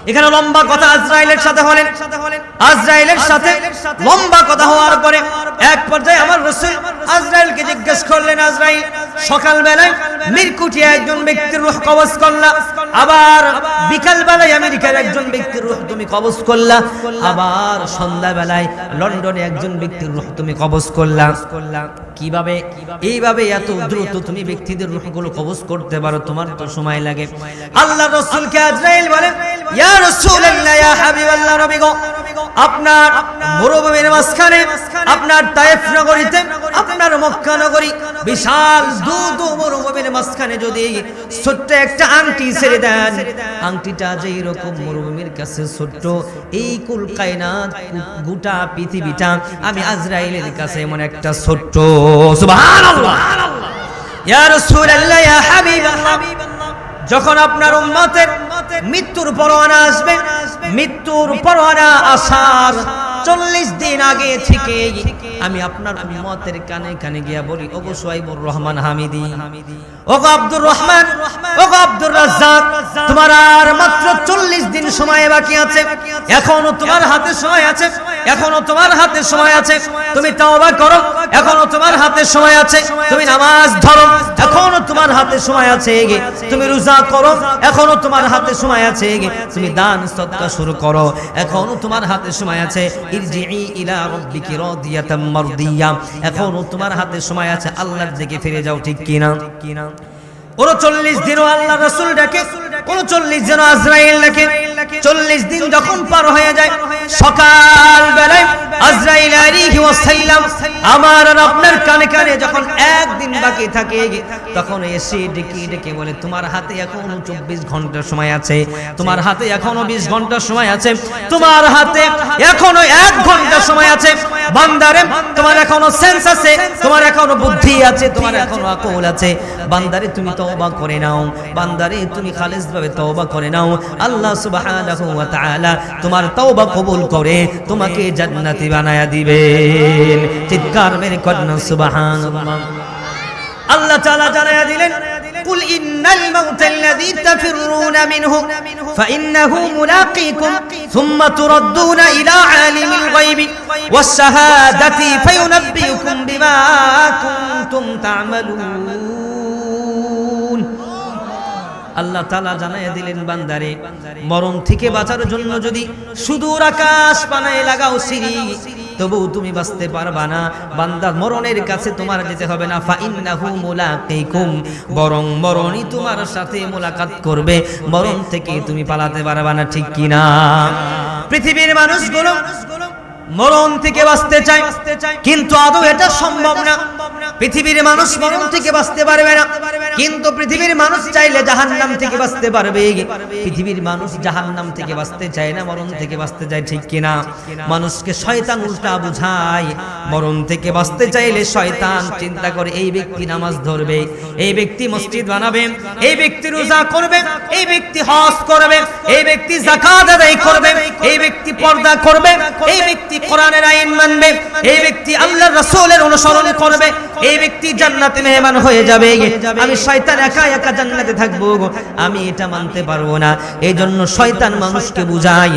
এখানে লম্বা কথা আজরাইলের সাথে হলেন, আজরাইলের সাথে লম্বা কথা হওয়ার পরে এক পর্যায়ে আমার রাসূল আজরাইলকে জিজ্ঞেস করলেন, আজরাইল, সকাল বেলায় মিরকুটে একজন ব্যক্তির রূহ কবজ করলা, আবার বিকাল বেলায় আমেরিকার একজন ব্যক্তির রূহ তুমি কবজ করলা, আবার সন্ধ্যা বেলায় লন্ডনে একজন ব্যক্তির রূহ তুমি কবজ করলা। কিভাবে এইভাবে এত দ্রুত তুমি ব্যক্তিদের রূহগুলো কবজ করতে পারো? তোমার তো সময় লাগে। আল্লাহর রাসূলকে আজরাইল বলে, ইয়া রাসূলুল্লাহ, ইয়া হাবিবাল্লাহ, নবী গো, আপনার মরুভূমির মাঝখানে, আপনার তায়েফ নগরীতে, আপনার মক্কা নগরী, বিশাল দু মরুভূমির মাঝখানে যদি ছোট্ট একটা আংটি ছেড়ে দেন, আংটিটা যেই রকম মরুভূমির কাছে ছোট্ট, এই কুল কায়নাত গোটা পৃথিবীটা আমি আজরাইলের কাছে এমন একটা ছোট্ট। সুবহানাল্লাহ। ইয়া রাসূলুল্লাহ, ইয়া হাবিবাল্লাহ, যখন আপনার উম্মতের মৃত্যুর পরোয়ানা আসবে, মৃত্যুর পরোয়ানা আসার 40 দিন আগে থেকে আমি আপনার উম্মতের কানে কানে গিয়া বলি, ওগো সুহাইবুর রহমান হামিদি, ওগো আব্দুর রহমান, ওগো আব্দুর রাজ্জাক, তোমার আর মাত্র 40 দিন সময় বাকি আছে, এখনো তোমার হাতে সময় আছে, এখনো তোমার হাতে সময় আছে, তুমি তাওবা করো, এখনো তোমার হাতে সময় আছে, তুমি নামাজ ধরো, এখনো তোমার হাতে সময় আছে, তুমি রোজা করো, এখনো তোমার হাতে সময় আছে, তুমি দান সদকা শুরু করো, এখনো তোমার হাতে সময় আছে, ইরজিই ইলা রাব্বিকি রাদিয়াতাম মারদিয়া, এখনো তোমার হাতে সময় আছে, আল্লাহর দিকে ফিরে যাও, ঠিক কি না? 39 দিনও আল্লাহ রাসূল ডাকে, 39 দিনও আজরাইল ডাকে। 40 দিন যখন পার হয়ে যায়, সকাল বেলায় আজরাইল আলাইহি ওয়াসাল্লাম আমার আর আপনার কানে কানে যখন একদিন বাকি থাকে, তখন এসে ডেকে ডেকে বলে, তোমার হাতে এখনো 24 ঘন্টা সময় আছে, তোমার হাতে এখনো 20 ঘন্টা সময় আছে, তোমার হাতে এখনো 1 ঘন্টা সময় আছে, বান্দারে তোমার এখনো সেন্স আছে, তোমার এখনো বুদ্ধি আছে, তোমার এখনো আকল আছে, বান্দারে তুমি তওবা করে নাও, বান্দারে তুমি খালিসভাবে তওবা করে নাও, আল্লাহ সুবহানাহু ওয়া তাআলা তোমার তওবা কবুল করে তোমাকে জান্নাতি বানায়া দিবেন। চিৎকার মেরে কন্যা সুবহানাল্লাহ। আল্লাহ তাআলা জানায়া দিলেন কুল ইন্নাল মাউতাল্লাযী তাফিররুনা মিনহু ফাইন্নাহু মুলাকীকুম সুম্মা তুরাদ্দুনা ইলা আলিমিল গায়বি ওয়াস শাহাদাতি ফায়ুনাব্বিউকুম বিমা কুনতুম তা'মালুন। আল্লাহ তাআলা জানায়া দিলেন বান্দারে মরণ থেকে বাঁচার জন্য যদি সুদূর আকাশ পানায় লাগাও সিঁড়ি তবু তুমি বাঁচতে পারবা না। বান্দা মরণের কাছে তোমার যেতে হবে না, ফাইন্নাহু মুলাকীকুম, বরং মরণই তোমার সাথে মোলাকাত করবে, মরণ থেকে তুমি পালাতে পারবা না, ঠিক কি না? পৃথিবীর মানুষগুলো মরণ থেকে বাঁচতে চায় কিন্তু আদৌ এটা সম্ভব না। পৃথিবীর মানুষ মরণ থেকে বাঁচতে পারবে না কিন্তু পৃথিবীর মানুষ চাইলে জাহান্নাম থেকে বাঁচতে পারবে। পৃথিবীর মানুষ জাহান্নাম থেকে বাঁচতে চায় না, মরণ থেকে বাঁচতে চায়, ঠিক কিনা? মানুষকে শয়তান উল্টা বুঝায়। মরণ থেকে বাঁচতে চাইলে শয়তান চিন্তা করে এই ব্যক্তি নামাজ ধরবে, এই ব্যক্তি মসজিদ বানাবে, এই ব্যক্তি রোজা করবে, এই ব্যক্তি হজ করবে, এই ব্যক্তি যাকাত আদায় করবে, এই ব্যক্তি পর্দা করবে, এই ব্যক্তি কোরআনের আইন মানবে, এই ব্যক্তি আল্লাহর রাসূলের অনুসরণ করবে, এই ব্যক্তি জান্নাতে মেহমান হয়ে যাবে। আমি শয়তান একা একা জান্নাতে থাকবো, আমি এটা মানতে পারবো না। এই জন্য শয়তান মানুষকে বুঝায়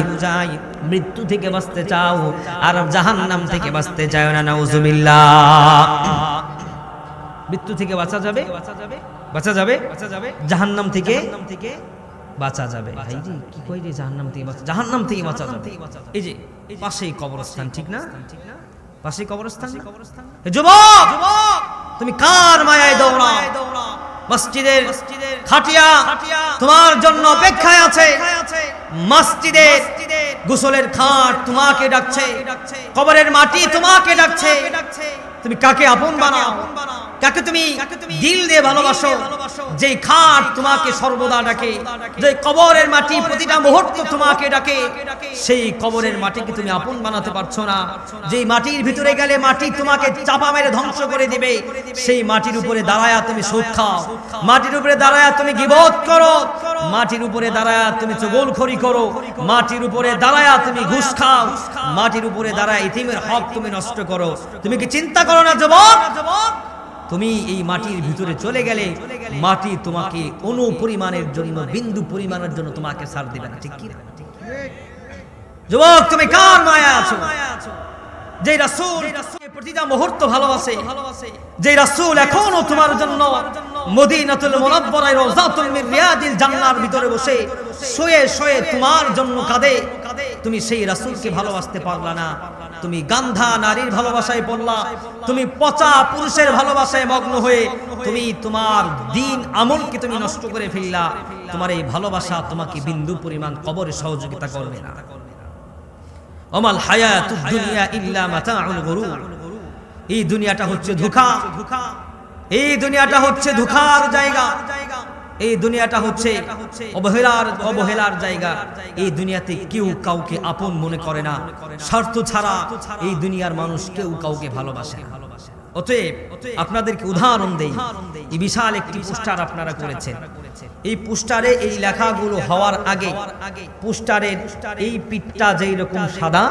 মৃত্যু থেকে বাঁচতে চাও আর জাহান্নাম থেকে বাঁচতে চাও না। নাউজুবিল্লাহ। মৃত্যু থেকে বাঁচা যাবে, বাঁচা যাবে, জাহান্নাম থেকে বাঁচা যাবে। ভাই রে কি কই রে, জাহান্নাম থেকে বাঁচা, জাহান্নাম থেকে বাঁচা যাবে। এই যে পাশেই কবরস্থান, ঠিক না? পাশেই কবরস্থান। যুবক তুমি কার মায়ায় দৌড়াও? মসজিদের খাটিয়া তোমার জন্য অপেক্ষায় আছে, মসজিদের গোসলের খাট তোমাকে ডাকছে, কবরের মাটি তোমাকে ডাকছে। তুমি কাকে আপন বানাও? কাকে তুমি দিল দিয়ে ভালোবাসো? যে খাট তোমাকে সর্বদা ডাকে, যে কবরের মাটি প্রতিটা মুহূর্ত তোমাকে ডাকে, সেই কবরের মাটিকে তুমি আপন বানাতে পারছো না। যেই মাটির ভিতরে গেলে মাটি তোমাকে চাপা মেরে ধ্বংস করে দিবে, সেই মাটির উপরে দাঁড়ায়া তুমি সুদ খাও, মাটির উপরে দাঁড়ায়া তুমি গীবত করো, মাটির উপরে দাঁড়ায়া তুমি চুগলখড়ি করো, মাটির উপরে দাঁড়ায়া তুমি ঘুষ খাও, মাটির উপরে দাঁড়ায় ইতিমের হক তুমি নষ্ট করো। তুমি কি চিন্তা করো না যুবক? তুমি এই মাটির ভিতরে চলে গেলে মাটি তোমাকে অনু পরিমাণের জন্য, বিন্দু পরিমাণের জন্য তোমাকে ছাড় দিবে না, ঠিক কি? যুবক তুমি কার মায়া আছো? যে রাসূল প্রতিটা মুহূর্ত ভালোবাসে, যে রাসূল এখনো তোমার জন্য মদিনাতুল মুনাওয়ারায় রওজাতুল মিন রিয়াদিল জান্নাহর ভিতরে বসে শুয়ে শুয়ে তোমার জন্য কাঁদে, তুমি সেই রাসূলকে ভালোবাসতে পারলা না। তুমি গান্ধা নারীর ভালোবাসায় পড়লা, তুমি পচা পুরুষের ভালোবাসায় মগ্ন হয়ে তুমি তোমার দিন আমলকে তুমি নষ্ট করে ফেললা। তোমার এই ভালোবাসা তোমাকে বিন্দু পরিমাণ কবরে সহযোগিতা করবে না। ওমাল হায়াতুদ দুনিয়া ইল্লা মাতাউল গুরুর। এই দুনিয়াটা হচ্ছে ধোঁকা, এই দুনিয়াটা হচ্ছে ধোঁকার জায়গা, এই দুনিয়াটা হচ্ছে অবহেলার জায়গা। এই দুনিয়াতে কেউ কাউকে আপন মনে করে না, স্বার্থ ছাড়া এই দুনিয়ার মানুষ কেউ কাউকে ভালোবাসে না। অতএব আপনাদেরকে উদাহরণ দেই, এই বিশাল একটি পোস্টার আপনারা করেছেন, এই পোস্টারে এই লেখাগুলো হওয়ার আগে পোস্টারের এই পিঠটা যেই রকম সাদা,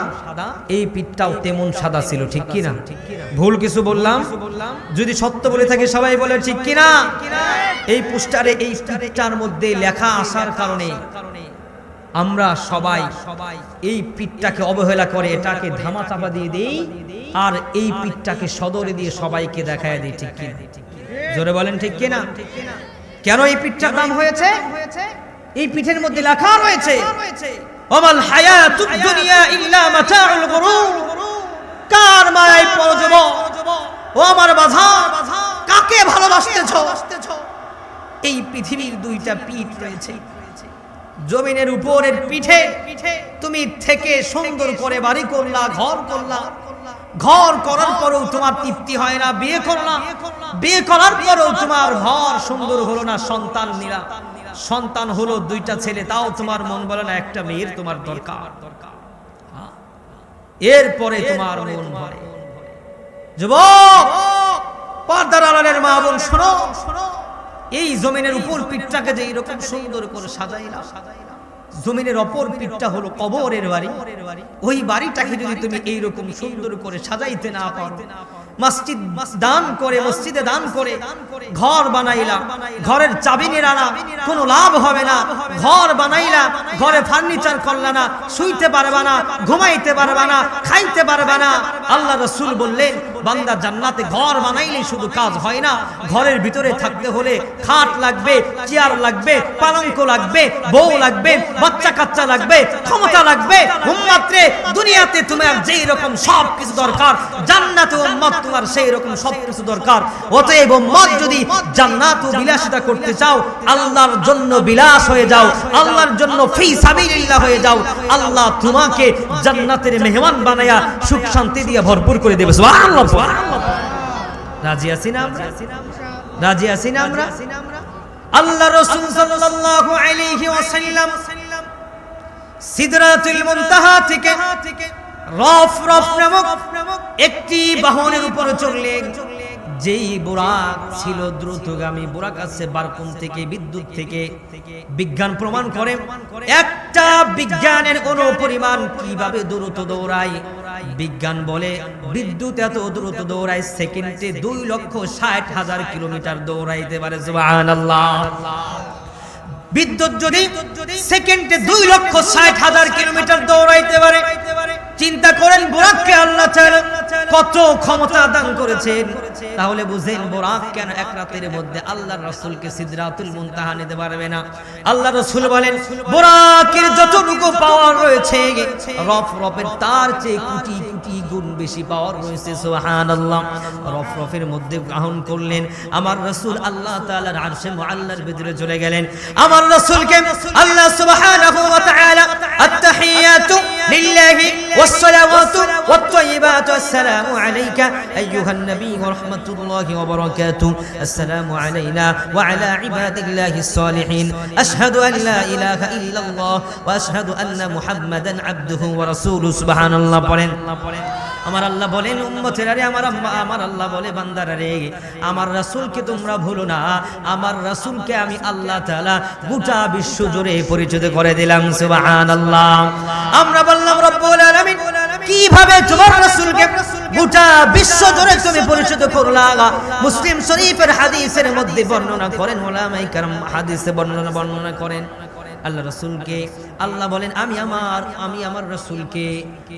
এই পিঠটাও তেমন সাদা ছিল, ঠিক কি না? ভুল কিছু বললাম? যদি সত্য বলে থাকি সবাই বলে ঠিক কি না? এই পোস্টারে এই পিঠটার মধ্যে লেখা আসার কারণে আমরা সবাই এই পিঠটাকে অবহেলা করে এটাকে ধামা চাপা দিয়ে দেই, আর এই পিঠটাকে সদরে দিয়ে সবাইকে দেখায় দিই, ঠিক কি? জোরে বলেন ঠিক কি না? কেন এই পিঠটার নাম হয়েছে? এই পিঠের মধ্যে লেখা রয়েছে ওমাল হায়াতুদ দুনিয়া ইল্লা মাতাউল গুরুর। কার মায়ায় পড়ো যুবক? ও আমার বাঁধা, কাকে ভালোবাসতেছো? এই পৃথিবীর দুইটা পিঠ রয়েছে, জমিনের উপরের পিঠে তুমি থেকে সুন্দর করে বাড়ি করলা, ঘর করলা, ঘর করার পরেও তোমার তৃপ্তি হয় না, বিয়ে করলা, বিয়ে করার পরেও তোমার ঘর সুন্দর হলো না, সন্তান নিলা, সন্তান হলো দুইটা ছেলে, তাও তোমার মন বলে না একটা মেয়ের তোমার দরকার। এরপরে তোমার মন ভরে। যুবক পর্দার আড়ালের মা বোন শোনো, এই জমিনের উপর পিঠটাকে যে এরকম সুন্দর করে সাজাইলা, জমিনের অপর পিঠটা হলো কবরের বাড়ি। ওই বাড়িটাকে যদি তুমি এইরকম সুন্দর করে সাজাইতে না পারো, মসজিদ দান করে, মসজিদে দান করে ঘর বানাইলাম, ঘরের চাবি নিলা না, কোনো লাভ হবে না। ঘর বানাইলা, ঘরে ফার্নিচার করলা না, শুইতে পারবা না, ঘুমাইতে পারবা না, খাইতে পারবা না। আল্লাহ রাসূল বললেন, বান্দা জান্নাতে ঘর বানাইলে শুধু কাজ হয় না, ঘরের ভিতরে থাকতে হলে খাট লাগবে, চেয়ার লাগবে, পালঙ্ক লাগবে, বউ লাগবে, বাচ্চা কাচ্চা লাগবে, ক্ষমতা লাগবে। উম্মতরে দুনিয়াতে তোমার যেই রকম সব কিছু দরকার, জান্নাতে উম্মত তোমার সেই রকম সব কিছু দরকার। অতএব উম্মত যদি জান্নাত ও বিলাসিতা করতে চাও, আল্লাহর জন্য বিলাস হয়ে যাও, আল্লাহর জন্য ফি সাবিলিল্লাহ হয়ে যাও। আল্লাহ তোমাকে জান্নাতের মেহমান বানায়া সুখ শান্তি দিয়ে ভরপুর করে দেবে। সুবহানাল্লাহ। রাজি আছি না আমরা? রাজি আছি না আমরা? আল্লাহ রাসূল সাল্লাল্লাহু আলাইহি ওয়াসাল্লাম সিদরাতুল মুনতাহা থেকে রফরফ নামক একটি বাহনের উপরে চড়লেন। যেই বুরাক ছিল দ্রুতগামী, বুরাক আছে বারকুম থেকে, বিদ্যুৎ থেকে। বিজ্ঞান প্রমাণ করে একটা বিজ্ঞানের কোনো পরিমাণ কিভাবে দ্রুত দৌড়ায়। বিজ্ঞান বলে বিদ্যুৎ এত দ্রুত দৌড়ায়, সেকেন্ডে 2,60,000 কিলোমিটার দৌড়াইতে পারে। সুবহানাল্লাহ। বিদ্যুৎ যদি সেকেন্ডে 2,60,000 কিলোমিটার দৌড়াইতে পারে, চিন্তা করেন বুরাককে আল্লাহ তাআলা কত ক্ষমতা দান করেছেন। তাহলে বুঝেন বুরাক কেন এক রাতের মধ্যে আল্লাহর রাসূলকে সিদরাতুল মুনতাহা নিতে পারবে না। আল্লাহর রাসূল বলেন, বুরাকের যতটুকু পাওয়ার রয়েছে রফরফের তার চেয়ে কোটি কোটি গুণ বেশি পাওয়ার রয়েছে। সুবহানাল্লাহ। রফরফের মধ্যে গ্রহণ করলেন আমার রাসূল, আল্লাহ তাআলার আরশে মুআল্লার ভিতরে চলে গেলেন। আমার রাসূলকে আল্লাহ সুবহানাহু ওয়া তাআলা আত-তাহিয়াতু লিল্লাহি والصلوات والطيبات السلام عليك أيها النبي ورحمة الله وبركاته السلام علينا وعلى عباد الله الصالحين أشهد أن لا إله إلا الله وأشهد أن محمدا عبده ورسوله سبحان الله বলেন। আমার আল্লাহ বলেন উম্মতেরা রে, আমার আল্লাহ বলে বান্দারা রে, আমার রাসূলকে তোমরা ভুলো না। আমার রাসূলকে আমি আল্লাহ তাআলা গোটা বিশ্ব জুড়ে পরিচিত করে দিলাম। সুবহানাল্লাহ। আমরা বললাম রব্বুল আলামিন কিভাবে তোমার রাসূলকে গোটা বিশ্ব জুড়ে তুমি পরিচিত করলা? মুসলিম শরীফের হাদিসের মধ্যে বর্ণনা করেন, উলামায়ে কেরাম হাদিসে বর্ণনা করেন আল্লাহ রাসূলকে আল্লাহ বলেন আমি আমার রাসূলকে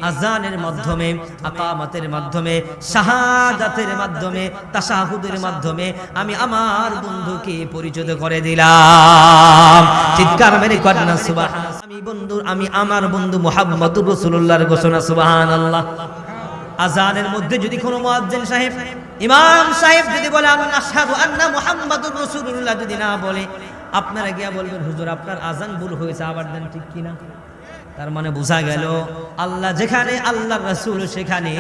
আযানের মাধ্যমে, আকামাতের মাধ্যমে, শাহাদাতের মাধ্যমে, তাশাহুদের মাধ্যমে আমি আমার বন্ধুকে পরিচিত করে দিলাম। চিৎকার মেরে করেন না সুবহানাল্লাহ। আমি আমার বন্ধু মুহাম্মদুর রাসূলুল্লাহর ঘোষণা। সুবহানাল্লাহ। আযানের মধ্যে যদি কোনো মুয়াজ্জিন সাহেব, ইমাম সাহেব যদি বলে আশহাদু আন্না মুহাম্মাদুর রাসূলুল্লাহ যদি না বলে, আপনারা গিয়া বলবেন হুজুর আপনার আযান ভুল হয়েছে, আবার দেন, ঠিক কিনা? তার মানে বোঝা গেল আল্লাহ যেখানে, আল্লাহর রাসূল সেখানে।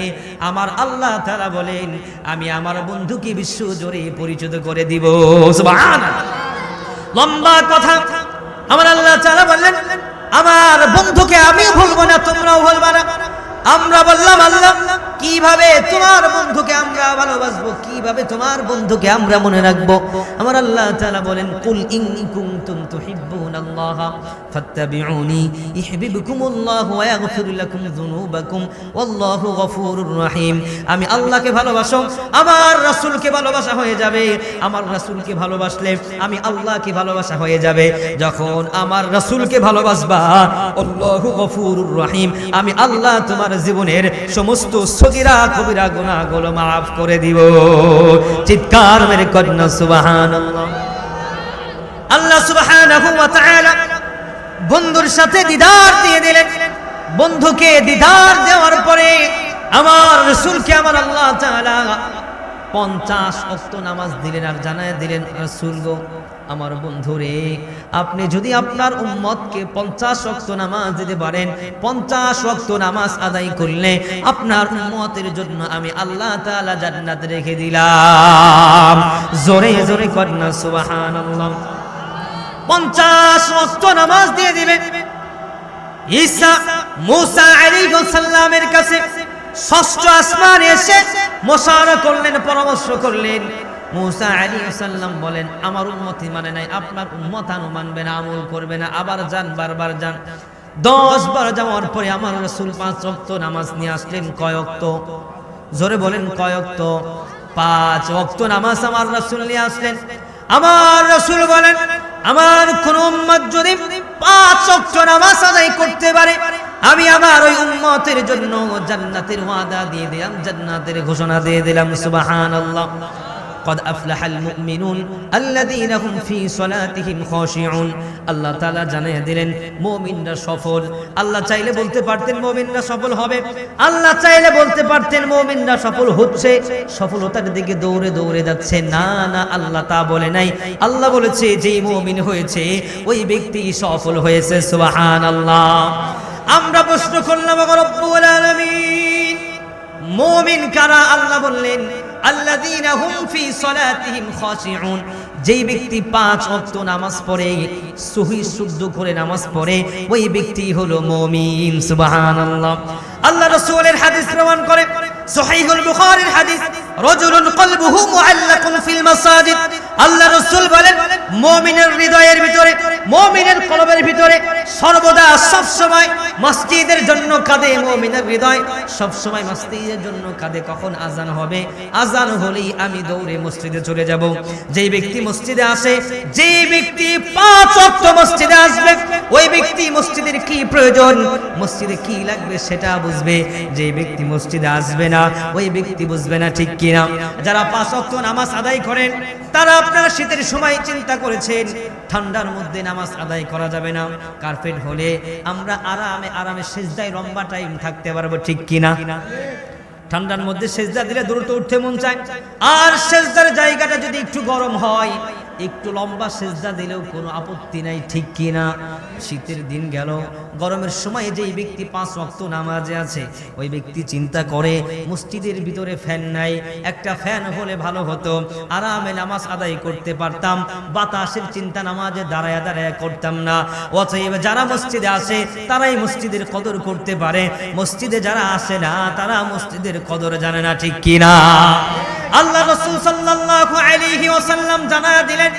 আমার আল্লাহ তাআলা বলেন আমি আমার বন্ধুকে বিশ্ব জুড়ে পরিচিত করে দিব। সুবহানাল্লাহ। লম্বা কথা। আমার আল্লাহ তাআলা বললেন আমার বন্ধুকে আমি ভুলবো না, তোমরাও ভুলবা না। আমরা বললাম আল্লাহ কিভাবে তোমার বন্ধুকে আমরা ভালোবাসবো, কিভাবে তোমার বন্ধুকে আমরা মনে রাখবো? আমার আল্লাহ তাআলা বলেন কুল ইন কুনতুম তুহিব্বুনাল্লাহ ফাত্তাবিউনি ইউহিব্বুকুমুল্লাহ ওয়া ইয়াগফির লাকুম যুনুবাকুম ওয়াল্লাহু গফুরুর রহিম। আমি আল্লাহকে ভালোবাসো, আমার রাসূলকে ভালোবাসা হয়ে যাবে। আমার রাসূলকে ভালোবাসলে আমি আল্লাহকে ভালোবাসা হয়ে যাবে। যখন আমার রাসূলকে ভালোবাসবা, আল্লাহু গফুরুর রহিম, আমি আল্লাহ তোমার জীবনের সমস্ত সগীরা কবিরা গুনাহগুলো maaf করে দিব। চিৎকার মেরে কন্যা সুবহানাল্লাহ। আল্লাহ সুবহানাহু ওয়া তাআলা বন্ধুর সাথে দিদার দিয়ে দিলেন। বন্ধুকে দিদার দেওয়ার পরে আমার রাসূলকে আমার আল্লাহ তাআলা 50 ওয়াক্ত নামাজ দিলেন আর জানায় দিলেন রাসূল গো আমার বন্ধুরে, আপনি যদি আপনার উম্মতকে 50 ওয়াক্ত নামাজ দিতে পারেন, 50 ওয়াক্ত নামাজ আদায় করলে আপনার উম্মতের জন্য আমি আল্লাহ তাআলা জান্নাত রেখে দিলাম। জোরে জোরে কন্যা সুবহানাল্লাহ। 50 ওয়াক্ত নামাজ দিয়ে দিবেন। ঈসা মুসা আলাইহিস সালামের কাছে ষষ্ঠ আসমানে এসে মুশারা করলেন, পরামর্শ করলেন। মুসা আলাইহিস সালাম বলেন আমার উম্মতি মানে নাই, আপনার উম্মত মানবে না, আমল করবে না, আবার যান, বারবার যান। 10 বার যাওয়ার পরে আমার রাসূল 5 ওয়াক্ত নামাজ নিয়ে আসলেন। কয় ওয়াক্ত? জোরে বলেন কয় ওয়াক্ত? 5 ওয়াক্ত নামাজ আমার রাসূল নিয়ে আসলেন। আমার রাসূল বলেন, আমার কোন উম্মত যদি 5 ওয়াক্ত নামাজ আদায় করতে পারে, আমি আমার ওই উম্মতের জন্য জান্নাতের ওয়াদা দিয়ে দিলাম, জান্নাতের ঘোষণা দিয়ে দিলাম। সুবহানাল্লাহ। قد أفلح المؤمنون الذين هم في صلاتهم خاشعون। আল্লাহ তাআলা জানিয়ে দিলেন মুমিনরা সফল। আল্লাহ চাইলে বলতে পারতেন মুমিনরা সফল হবে, আল্লাহ চাইলে বলতে পারতেন মুমিনরা সফল হচ্ছে, সফলতার দিকে দৌড়ে দৌড়ে যাচ্ছে। না না, আল্লাহ তা বলে নাই। আল্লাহ বলেছে যে মুমিন হয়েছে ওই ব্যক্তি সফল হয়েছে। সুবহানাল্লাহ। আমরা প্রশ্ন করলাম, রব্বুল আলামিন মুমিন কারা? আল্লাহ বললেন আল্লাযীনা হুম ফি সালাতিহিম খাশিউন। যেই ব্যক্তি 5 ওয়াক্ত নামাজ পড়ে, সহি শুদ্ধ করে নামাজ পড়ে, ওই ব্যক্তি হলো মুমিন। সুবহানাল্লাহ। আল্লাহ রাসূলের হাদিস প্রমাণ করে, সহিহুল বুখারীর হাদিস, রাজুলুন কলবুহু মুআল্লাকুন ফিল মাসাজিদ। আল্লাহ রাসূল বলেন মুমিনের হৃদয়ের ভিতরে, মুমিনের কলবের ভিতরে সর্বদা সব সময় মসজিদের জন্য কাঁদে। মুমিনের হৃদয় সব সময় মসজিদের জন্য কাঁদে। কখন আজান হবে, আজান হলেই আমি দৌড়ে মসজিদে চলে যাব। যেই ব্যক্তি মসজিদে আসে, যেই ব্যক্তি 5 ওয়াক্ত মসজিদে আসবে, ওই ব্যক্তি মসজিদের কি প্রয়োজন, মসজিদে কি লাগবে সেটা বুঝবে। যে ব্যক্তি মসজিদে আসবে না, ওই ব্যক্তি বুঝবে না, ঠিক কিনা? যারা 5 ওয়াক্ত নামাজ আদায় করেন, তারা আপনারা শীতের সময় চিন্তা করেছেন ঠান্ডার মধ্যে নামাজ আদায় করা যাবে না। কার্পেট হলে আমরা আরামে আরামে সিজদায় লম্বা টাইম থাকতে পারবো, ঠিক কিনা? ঠান্ডার মধ্যে সিজদা দিলে দ্রুত উঠতে মন চায়, আর সিজদার জায়গাটা যদি একটু গরম হয়, একটু লম্বা সিজদা দিলেও কোনো আপত্তি নাই, ঠিক কিনা? শীতের দিন গেল, গরমের সময় যেই ব্যক্তি 5 ওয়াক্ত নামাজে আছে, ওই ব্যক্তি চিন্তা করে মসজিদের ভিতরে ফ্যান নাই, একটা ফ্যান হলে ভালো হতো, আরামে নামাজ আদায় করতে পারতাম, বাতাসের চিন্তা নামাজে দাঁড়ায় দাঁড়ায় করতাম না। অতএব যারা মসজিদে আসে তারাই মসজিদের কদর করতে পারে, মসজিদে যারা আসে না তারা মসজিদের কদর জানে না, ঠিক কিনা? আল্লাহ রাসূল সাল্লাল্লাহু আলাইহি ওয়াসাল্লাম জানায়া দিলেন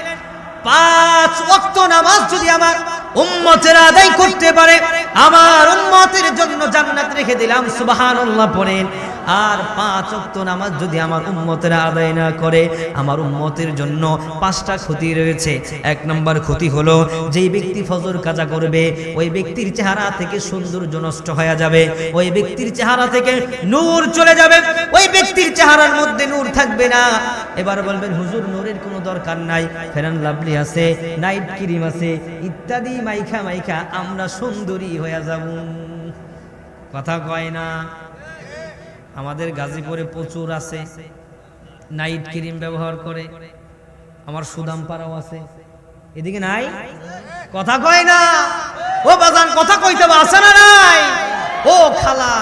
5 ওয়াক্ত নামাজ যদি আমার উম্মতেরা আদায় করতে পারে, আমার উম্মতের জন্য জান্নাত রেখে দিলাম। সুবহানাল্লাহ পড়েন। আর 5 ওয়াক্ত নামাজ যদি আমার উম্মতেরা আদায় না করে, আমার উম্মতের জন্য 5টা ক্ষতি রয়েছে। 1 নম্বর ক্ষতি হলো, যেই ব্যক্তি ফজর কাজা করবে, ওই ব্যক্তির চেহারা থেকে সৌন্দর্য নষ্ট হয়ে যাবে, ওই ব্যক্তির চেহারা থেকে নূর চলে যাবে, ওই ব্যক্তির চেহারার মধ্যে নূর থাকবে না। এবার বলবেন হুজুর নূরের কোনো দরকার নাই, ফেরান লাভলি আছে, নাইট ক্রিম আছে, ইত্যাদি মাইখা মাইখা আমরা সুন্দরী হয়ে যাব। কথা কয় না? আমাদের গাজীপুরে প্রচুর আছে নাইট ক্রিম ব্যবহার করে, আমার সুদামপাড়াও আছে, এদিকে নাই? কথা কয় না? ও বাজান কথা কইতে আছে না নাই? ও খালা,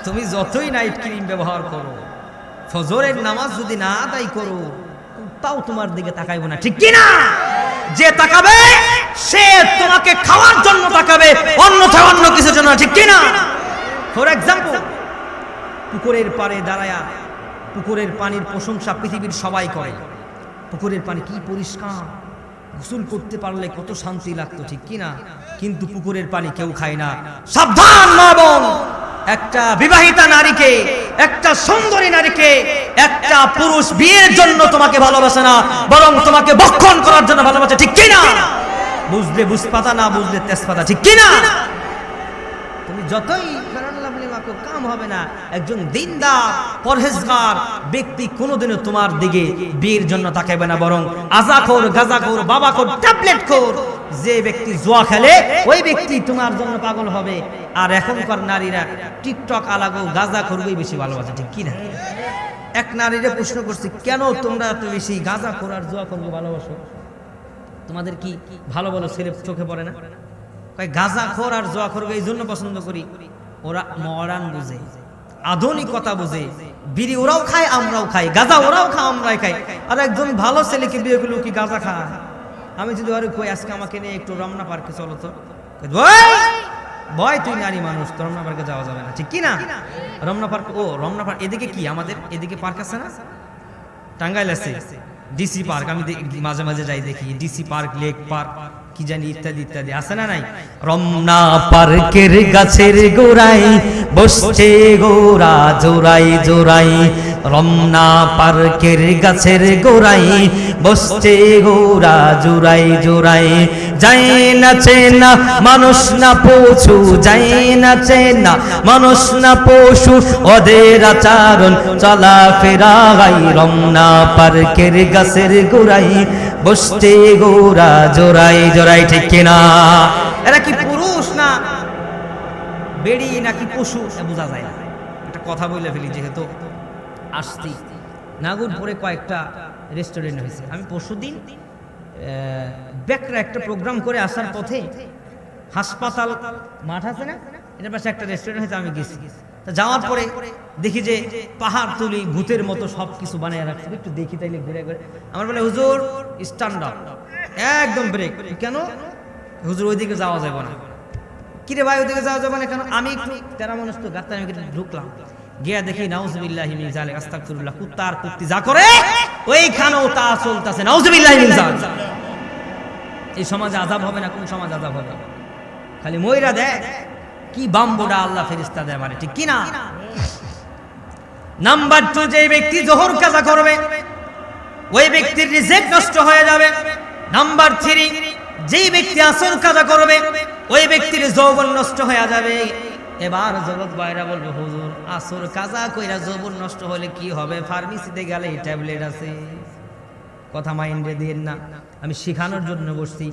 তুমি যতই নাইট ক্রিম ব্যবহার করো, ফজরের নামাজ যদি না আদায় করো, তাও তোমার দিকে তাকাইবো না, ঠিক কি না? যে তাকাবে সে তোমাকে খাওয়ার জন্য তাকাবে, অন্যথায় অন্য কিছুর জন্য, ঠিক কি না? ফর এক্সাম্পল, পুকুরের পাড়ে দাঁড়ায়া পুকুরের পানির প্রশংসা পৃথিবীর সবাই করে। পুকুরের পানি কি পরিষ্কার, গোসল করতে পারলে কত শান্তি লাগতো, ঠিক কিনা? কিন্তু পুকুরের পানি কেউ খায় না। সাবধান মা বোন, একটা বিবাহিতা নারীকে, একটা সুন্দরী নারীকে একটা পুরুষ বিয়ের জন্য তোমাকে ভালোবাসে না, বরং তোমাকে ভক্ষণ করার জন্য ভালোবাসে, ঠিক কিনা? বুঝলে বুঝপাতা, না বুঝলে তেজপাতা, ঠিক কিনা? তুমি যতই কাম হবে না। একজন দিনদার পরহেজগার ব্যক্তি কোনোদিনও তোমার দিকে বিয়ের জন্য তাকাবে না, বরং আজাখোর, গাঁজাখোর, বাবাখোর, ট্যাবলেটখোর যে ব্যক্তি জুয়া খেলে, ওই ব্যক্তি তোমার জন্য পাগল হবে। আর এখনকার নারীরা টিকটক আলাগো গাঁজাখোরকেই বেশি ভালোবাসে, ঠিক কি না? এক নারীরে প্রশ্ন করছি, কেন তোমরা এত বেশি গাঁজাখোর আর জুয়াখোরকে ভালোবাসো? তোমাদের কি ভালো ভালো ছেলে চোখে পড়ে না? কয় গাঁজাখোর আর জুয়াখোরকে এই জন্য পছন্দ করি, ওরা মডার্ন বুঝে, আধুনিকতা বুঝে, বিড়ি ওরাও খায় আমরাও খাই, গাঁজা ওরাও খায় আমরাই খাই। আর একজন ভালো ছেলেকে বিয়ে করলেও কি গাঁজা খায়? আমি যদি আরে কই আজকে আমাকে নিয়ে একটু রমনা পার্কে চলো তো, ভয় তুই নারী মানুষ, তো রমনা পার্কে যাওয়া যাবে না, ঠিক কি না? রমনা পার্ক, ও রমনা পার্ক এদিকে কি আমাদের এদিকে পার্ক আছে না? টাঙ্গাইল আছে ডিসি পার্ক, আমি মাঝে মাঝে যাই দেখি, ডিসি পার্ক, লেক পার্ক, কি জানি ইত্যাদি ইত্যাদি আছে না নাই? রমনা পার্কের গাছের গোড়ায় বসছে গোরা জোড়াই জোড়াই, রমনা পার্কের গাছের গোড়ায় বসছে গোরা জোড়াই জোড়াই, যায় না চেনা মানুষ না পশু, যায় না চেনা মানুষ না পশু, ওদের আচরণ চলা ফেরাই, রমনা পার্কের গাছের গোড়ায় বসছে গোরা জোড়াই জোড়াই। ঠিক কিনা? এরা কি পুরুষ না বেড়ি নাকি পশু বোঝা যায় না। একটা কথা বলে ফেলি, যেহেতু আসছি নাগরপুরে কয়েকটা রেস্টুরেন্ট হয়েছে। আমি পরশুদিন বেকরা একটা প্রোগ্রাম করে আসার পথে হাসপাতাল মাঠ আছে না, এটার পাশে একটা রেস্টুরেন্ট হয়েছে, আমি গেছি। তা যাওয়ার পরে দেখি যে পাহাড় তুলি ভূতের মতো সব কিছু বানিয়ে রাখছে। একটু দেখি তাইলে ঘুরে ঘুরে আমার বলে, হুজুর স্ট্যান্ড আপ, একদম ব্রেক। কেন হুজুর ওইদিকে যাওয়া যাবে না? কিরে ভাই ওইদিকে যাওয়া যাবে না কেন? আমি একটু তেরা মানুষ তো গাত্তা, আমি ঢুকলাম, গিয়া দেখি নাউজুবিল্লাহি মিন যালিক, আস্তাগফিরুল্লাহ, কুত্তার কুত্তি যা করে ওইখানেও তা চলতেছে, নাউজুবিল্লাহি মিন যালিক। এই সমাজে আযাব হবে না? কোন সমাজ আযাব হবে? খালি ময়রা দেয় কি বাম্বুডা আল্লাহ ফেরেশতা দেয় মানে, ঠিক কি না? নাম্বার 2, যে ব্যক্তি জোহর কাজা করবে ওই ব্যক্তির রিজিক নষ্ট হয়ে যাবে। নাম্বার 3, যেই ব্যক্তি আসর কাজা করবে ওই ব্যক্তির যৌবন নষ্ট হয়ে যাবে। এবার জগৎ বাইরা বলবে, হুজুর আসর কাজা কইরা যৌবন নষ্ট হলে কি হবে? ফার্মেসিতে গেলে এই ট্যাবলেট আছে। কথা মাইন্ডে দিয়েন না, আমি শিখানোর জন্য বসছি।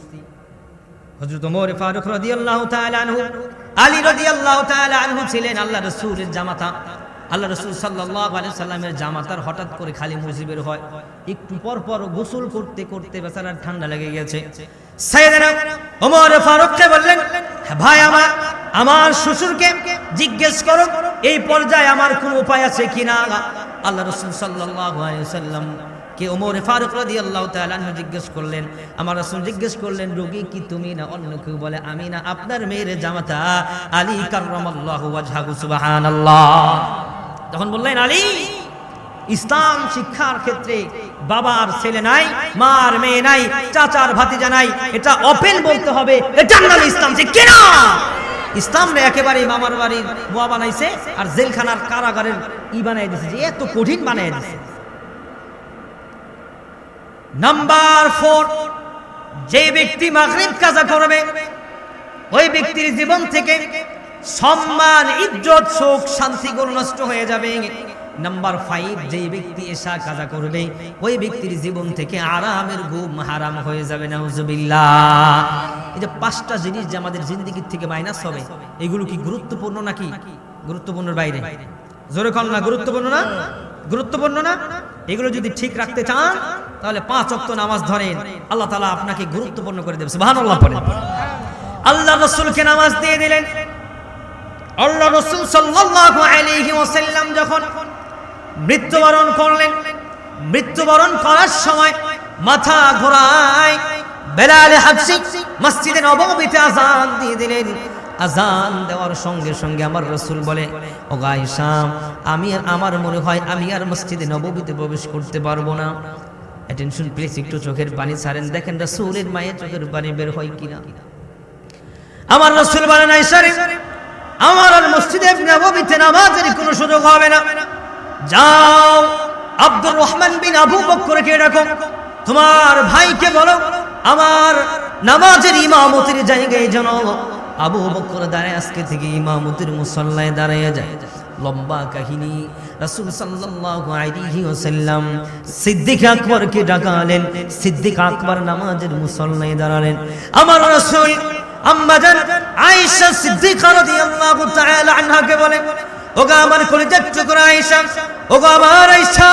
হযরত ওমর ফারুক রাদিয়াল্লাহু তাআলা আনহু, আলী রাদিয়াল্লাহু তাআলা আনহু ছিলেন আল্লাহ রাসূলের জামাতা। আল্লাহ রাসূল সাল্লাল্লাহু আলাইহি সাল্লামের জামাতার হঠাৎ করে খালি মুজিবের হয়, একটু পর পর গোসল করতে করতে বেচারার ঠান্ডা লেগে গেছে। সাইয়েদনা ওমর ফারুককে বললেন, ভাই আমার শ্বশুরকে জিজ্ঞেস করো এই পর্যায়ে আমার কোনো উপায় আছে কিনা। আল্লাহ রাসূল সাল্লাল্লাহু আলাইহি সাল্লাম কে ওমর ফারুক রাদিয়াল্লাহু তাআলা আনহু জিজ্ঞেস করলেন, আমার রাসূল জিজ্ঞেস করলেন, রোগী কি তুমি না অন্য কেউ? বলে, আমি না, আপনার মেয়ের জামাতা আলী কাররামাল্লাহু ওয়াজহাহু। সুবহানাল্লাহ। তখন বললেন, আলী, ইসলাম শিক্ষার ক্ষেত্রে বাবার ছেলে নাই, মার মেয়ে নাই, চাচার ভাতিজা নাই, এটা ওপেন বলতে হবে, এটার নাম ইসলাম। ঠিক কি না? ইসলাম রে একেবারে মামার বাড়ির বুয়া বানাইছে আর জেলখানার কারাগারের বানাই দিয়েছে, যে এত কঠিন বানাই দিয়েছে। নাম্বার 4, যে ব্যক্তি মাগরিব কাজা করবে ওই ব্যক্তির জীবন থেকে সম্মান, ইজ্জত, সুখ, শান্তি গুলো নষ্ট হয়ে যাবে। নাম্বার 5, যে ব্যক্তি এশা কাজা করবে ওই ব্যক্তির জীবন থেকে আরামের ঘুম হারাম হয়ে যাবে। নাউজুবিল্লাহ। এই যে 5টা জিনিস যে আমাদের জিন্দেগির থেকে মাইনাস হবে, এগুলো কি গুরুত্বপূর্ণ নাকি গুরুত্বপূর্ণের বাইরে? জোরে কন না, গুরুত্বপূর্ণ না? গুরুত্বপূর্ণ না? এগুলো যদি ঠিক রাখতে চান তাহলে 5 ওয়াক্ত নামাজ ধরেন, আল্লাহ তাআলা আপনাকে গুরুত্বপূর্ণ করে দেবে। সুবহানাল্লাহ পড়েন। আল্লাহ রাসূলকে নামাজ দিয়ে দিলেন। আল্লাহ রাসূল সাল্লাল্লাহু আলাইহি ওয়াসাল্লাম যখন মৃত্যুবরণ করলেন, মৃত্যুবরণ করার সময় মাথা ঘোরায় বেলাল হাবশী মসজিদে নববীতে আযান দিয়ে দিলেন। আযান দেওয়ার সঙ্গে সঙ্গে আমার রাসূল বলে, ও আয়েশা, আমার মনে হয় আমি আর মসজিদে নববীতে প্রবেশ করতে পারবো না। অ্যাটেনশন প্লিজ, একটু চোখের পানি ছাড়েন, দেখেন রাসূলের মায়ের চোখের পানি বের হয় কিনা। আমার রাসূল বলেন, আয়েশা রে, আমার আর মসজিদে নববীতে নামাজের কোনো সুযোগ হবে না। যাও আব্দুর রহমান বিন আবু বকরকে ডাকো, তোমার ভাইকে বলো আমার নামাজের ইমামতির জায়গায় যেন আবু বকর দাঁড়ায়, আজকে থেকে ইমামতির মুসল্লায় দাঁড়ায় যায়। লম্বা কাহিনী। রাসূল সাল্লাল্লাহু আলাইহি ওয়াসাল্লাম সিদ্দিক আকবরকে ডাকালেন। সিদ্দিক আকবর নামাজের মুসল্লায় দাঁড়ালেন। আমার রাসূল আম্মা জান আয়েশা সিদ্দিকা রাদিয়াল্লাহু তাআলা আনহাকে বলে, ওগো আমার কলিজার টুকরা আয়েশা, ওগো আমার আয়েশা,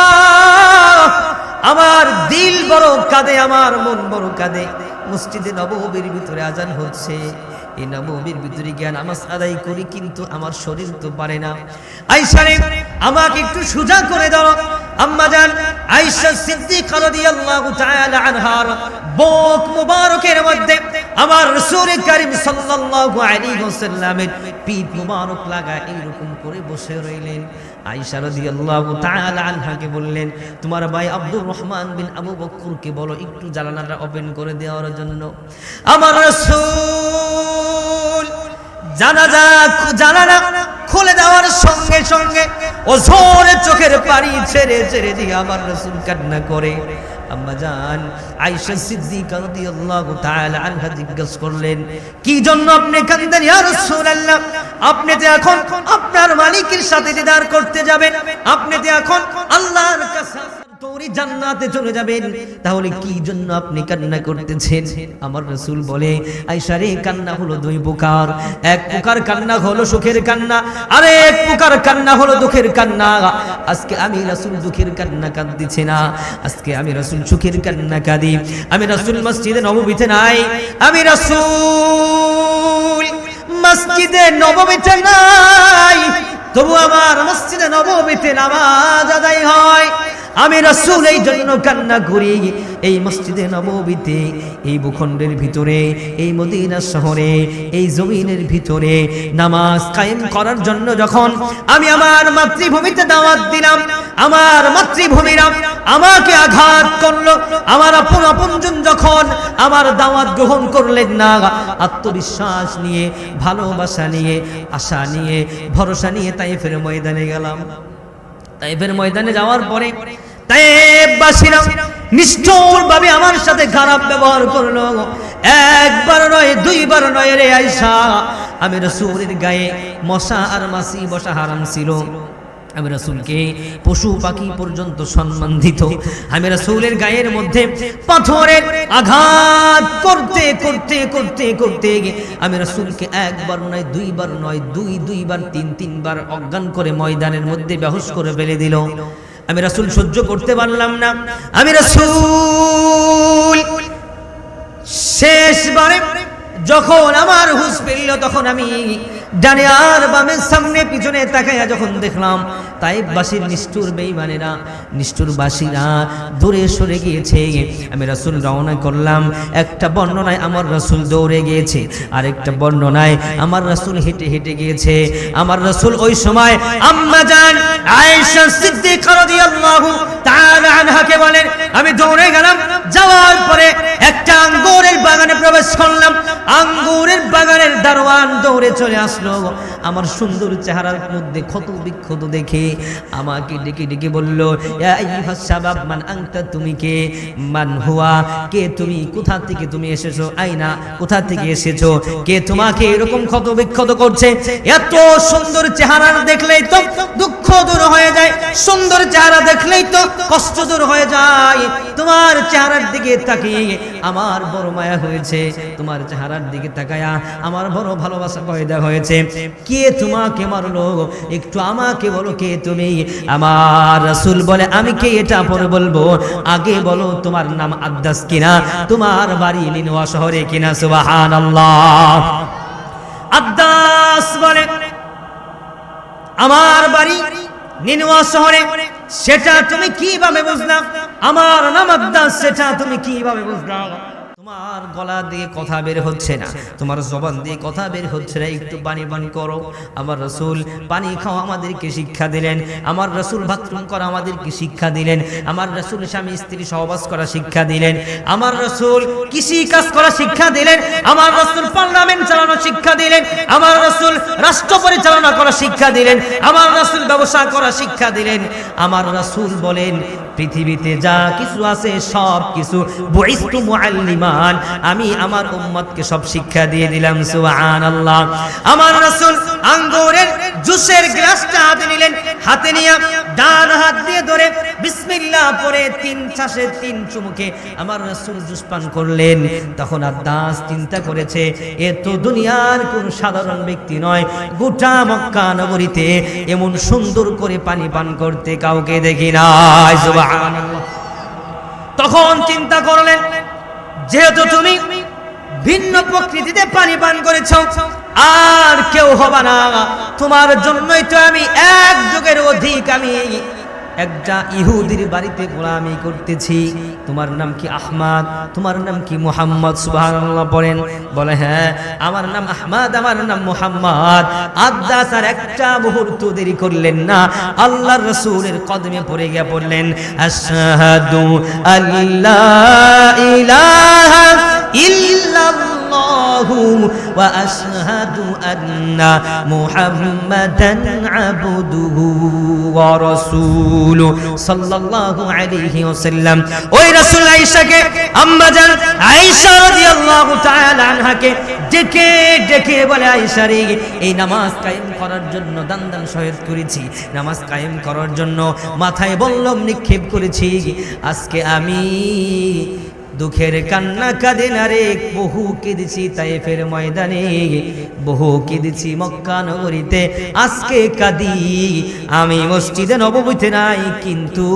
আমার দিল বড় কাঁদে, আমার মন বড় কাঁদে। মসজিদে নববীর ভিতরে আজান হচ্ছে, এই নববীর ভিতরে গিয়ে নামাজ আদায় করি, কিন্তু আমার শরীর তো পারে না। আয়েশা রে, আমাকে একটু সোজা করে দাও। আম্মা জান আয়েশা সিদ্দিকা রাদিয়াল্লাহু তাআলা আনহার বুক মুবারকের মধ্যে আমার রাসূল করিম সাল্লাল্লাহু আলাইহি ওয়াসাল্লামের পিঠ মুবারক লাগা এরকম করে বসে রইলেন। আয়েশা রাদিয়াল্লাহু তাআলা আনহাকে বললেন, তোমার ভাই আব্দুর রহমান বিন আবু বকরকে বলো একটু জানালাটা ওপেন করে দেওয়ার জন্য। আমার রাসূল জানালা খুলে দেওয়ার সঙ্গে সঙ্গে ওজোরে চোখের পানি ছেড়ে ছেড়ে দিয়ে আমার রাসূল কান্না করে। আম্মা জান আয়েশা সিদ্দিকা রাদিয়াল্লাহু তাআলা আনহা জিজ্ঞেস করলেন, কি জন্য আপনি কাঁদেন ইয়া রাসূলুল্লাহ? আপনি তো এখন আপনার মালিকের সাথে দিদার করতে যাবেন, আপনি তো এখন আল্লাহর কাছে তোরি জান্নাতে চলে যাবেন, তাহলে কি জন্য আপনি কান্না করতেছেন? আমার রাসূল বলে, আয়েশা রে, কান্না হলো দুই প্রকার। এক প্রকার কান্না হলো সুখের কান্না, আর এক প্রকার কান্না হলো দুঃখের কান্না। আজকে আমি রাসূল দুঃখের কান্না কাঁদতেছি না, আজকে আমি রাসূল সুখের কান্না কাঁদি। আমি রাসূল মসজিদে নববীতে নাই, আমি রাসূল মসজিদে নববীতে নাই, তবু আমার মসজিদে নববীতে নামাজ আদায় হয়। আমি রাসূল এই জন্য কান্না করি, এই মসজিদে নববীতে, এই ভূখণ্ডের ভিতরে, এই মদিনা শহরে, এই জমিনের ভিতরে নামাজ কায়েম করার জন্য যখন আমি আমার মাতৃভূমিতে দাওয়াত দিলাম, আমার মাতৃভূমিরা আমাকে আঘাত করলো, আমার আপনজন যখন আমার দাওয়াত গ্রহণ করলেন না, আত্মবিশ্বাস নিয়ে, ভালোবাসা নিয়ে, আশা নিয়ে, ভরসা নিয়ে তায়েফের ময়দানে গেলাম। তায়েফের ময়দানে যাওয়ার পরে তায়েফবাসীরা নিষ্ঠুরভাবে আমার সাথে খারাপ ব্যবহার করলো। একবার নয়, দুইবার নয় রে আয়েশা, আমি রাসূলের গায়ে মশা আর মাছি বসা হারাম ছিল। আমি রাসূলকে পশু পাখি পর্যন্ত সম্মান দিত। আমি রাসূলের গায়ের মধ্যে পাথরের আঘাত করতে করতে করতে করতে আমি রাসূলকে একবার নয়, দুইবার নয়, দুইবার তিনবার অজ্ঞান করে ময়দানের মধ্যে বেহুশ করে ফেলে দিল। আমি রাসূল সহ্য করতে পারলাম না। আমি রাসূল শেষবারে যখন আমার হুঁশ ফিরল, তখন আমি ডানে আর বামে, সামনে পিছনে তাকাইয়া যখন দেখলাম তায়েফবাসীর নিষ্ঠুর বেঈমানেরা, নিষ্ঠুরবাসীরা দূরে সরে গিয়েছে। আমি রাসূল রওনা করলাম। একটা বর্ণনায় আমার রাসূল দৌড়ে গিয়েছে, আর একটা বর্ণনায় আমার রাসূল হেঁটে হেঁটে গিয়েছে। আমার রাসূল ওই সময় আম্মা জান আয়েশা সিদ্দিকা রাদিয়াল্লাহু তাআলা আনহাকে বলেন, আমি দৌড়ে গেলাম। যাওয়ার পরে একটা আঙ্গুরের বাগানে প্রবেশ করলাম। আঙ্গুরের বাগানের দারোয়ান দৌড়ে চলে আসলো। আমার সুন্দর চেহারার মধ্যে ক্ষত বিক্ষত দেখে আমাকে ডেকে ডেকে বলল, ইয়া আইয়ুহাস শাবাব, মান আনতা, তুমি কে? মান হুয়া, কে তুমি? কোথা থেকে তুমি এসেছো? আইনা, কোথা থেকে এসেছো? কে তোমাকে এরকম ক্ষত বিক্ষত করছে? এত সুন্দর চেহারা দেখলেই তো দুঃখ দূর হয়ে যায়, সুন্দর চেহারা দেখলেই তো কষ্ট দূর হয়ে যায়। তোমার চেহারার দিকে তাকিয়ে আমার বড় মায়া হয়েছে, তোমার চেহারার দিকে তাকায়া আমার বড় ভালোবাসা পয়দা হয়েছে। কে তোমাকে মারলো? একটু আমাকে বলো, কে তুমি? আমার রাসূল বলে, আমি কে এটা পরে বলবো, আগে বলো তোমার নাম আদ্দাস কিনা, তোমার বাড়ি নিনওয়া শহরে কিনা? সুবহানাল্লাহ। আদ্দাস বলে, আমার বাড়ি নিনওয়া শহরে। সেটা তুমি কিভাবে বুঝলা? আমার নাম আদ্দাস, সেটা তুমি কিভাবে বুঝলা? তোমার গলা দিয়ে কথা বের হচ্ছে না, তোমার জবান দিয়ে কথা বের হচ্ছে না, একটু পানি পান করো। আমার রাসূল পানি খাওয়া আমাদেরকে শিক্ষা দিলেন, আমার রাসূল বাথরুম করা আমাদেরকে শিক্ষা দিলেন, আমার রাসূল স্বামী স্ত্রী সহবাস করা শিক্ষা দিলেন, আমার রাসূল কৃষি কাজ করা শিক্ষা দিলেন, আমার রাসূল পার্লামেন্ট চালানো শিক্ষা দিলেন, আমার রাসূল রাষ্ট্র পরিচালনা করা শিক্ষা দিলেন, আমার রাসূল ব্যবসা করা শিক্ষা দিলেন। আমার রাসূল বলেন, পৃথিবীতে যা কিছু আছে সব কিছু বুইস্তু মুআল্লিমান, আমি আমার উম্মতকে সব শিক্ষা দিয়ে দিলাম। সুবহানাল্লাহ। আমার রাসূল আঙ্গুরের জুসের গ্লাসটা হাতে নিলেন, হাতে নিয়ে ডান হাত দিয়ে ধরে বিসমিল্লাহ পড়ে 3 চাষে 3 চুমুকে আমার রাসূল জুস পান করলেন। তখন আদ্দাস চিন্তা করেছে, এ তো দুনিয়ার কোন সাধারণ ব্যক্তি নয়, গোটা মক্কা নগরীতে এমন সুন্দর করে পানি পান করতে কাউকে দেখি নাই। সুবহানাল্লাহ। তখন চিন্তা করলেন, যেহেতু তুমি ভিন্ন প্রকৃতিতে পানি পান করেছ, আর কেউ হবে না, তোমার জন্যই তো আমি 1 যুগের অধিক আমি একটা ইহুদির বাড়িতে গোলামি করতেছি, তোমার নাম কি আহমদ, তোমার নাম কি মুহাম্মদ, সুবহানাল্লাহ পড়েন। বলে হ্যাঁ আমার নাম আহমদ, আমার নাম মুহাম্মদ। আব্বাস আর একটা মুহূর্ত দেরি করলেন না, আল্লাহর রাসূলের কদমে পড়ে গিয়ে বললেন আশহাদু আল্লা ইলাহা ইল্লাল্লাহু ওয়া আশহাদু আন্না মুহাম্মাদান আবদুহু ওয়া রাসূলুহু সাল্লাল্লাহু আলাইহি ওয়াসাল্লাম। ওই রাসূল আয়েশাকে, আম্মা জান আয়েশা রাদিয়াল্লাহু তাআলা আনহাকে ডেকে ডেকে বলে আয়েশা রে, এই নামাজ কায়েম করার জন্য দান দান শহীদ করেছি, নামাজ কায়েম করার জন্য মাথায় বল্লম নিক্ষেপ করেছি। আজকে আমি দুঃখের কান্না কাঁদে না রে, বহু কেঁদেছি তায়েফের ময়দানে, বহু কেঁদেছি মক্কা নগরীতে, আজকে কাঁদি আমি মসজিদে নববীতে নাই, কিন্তু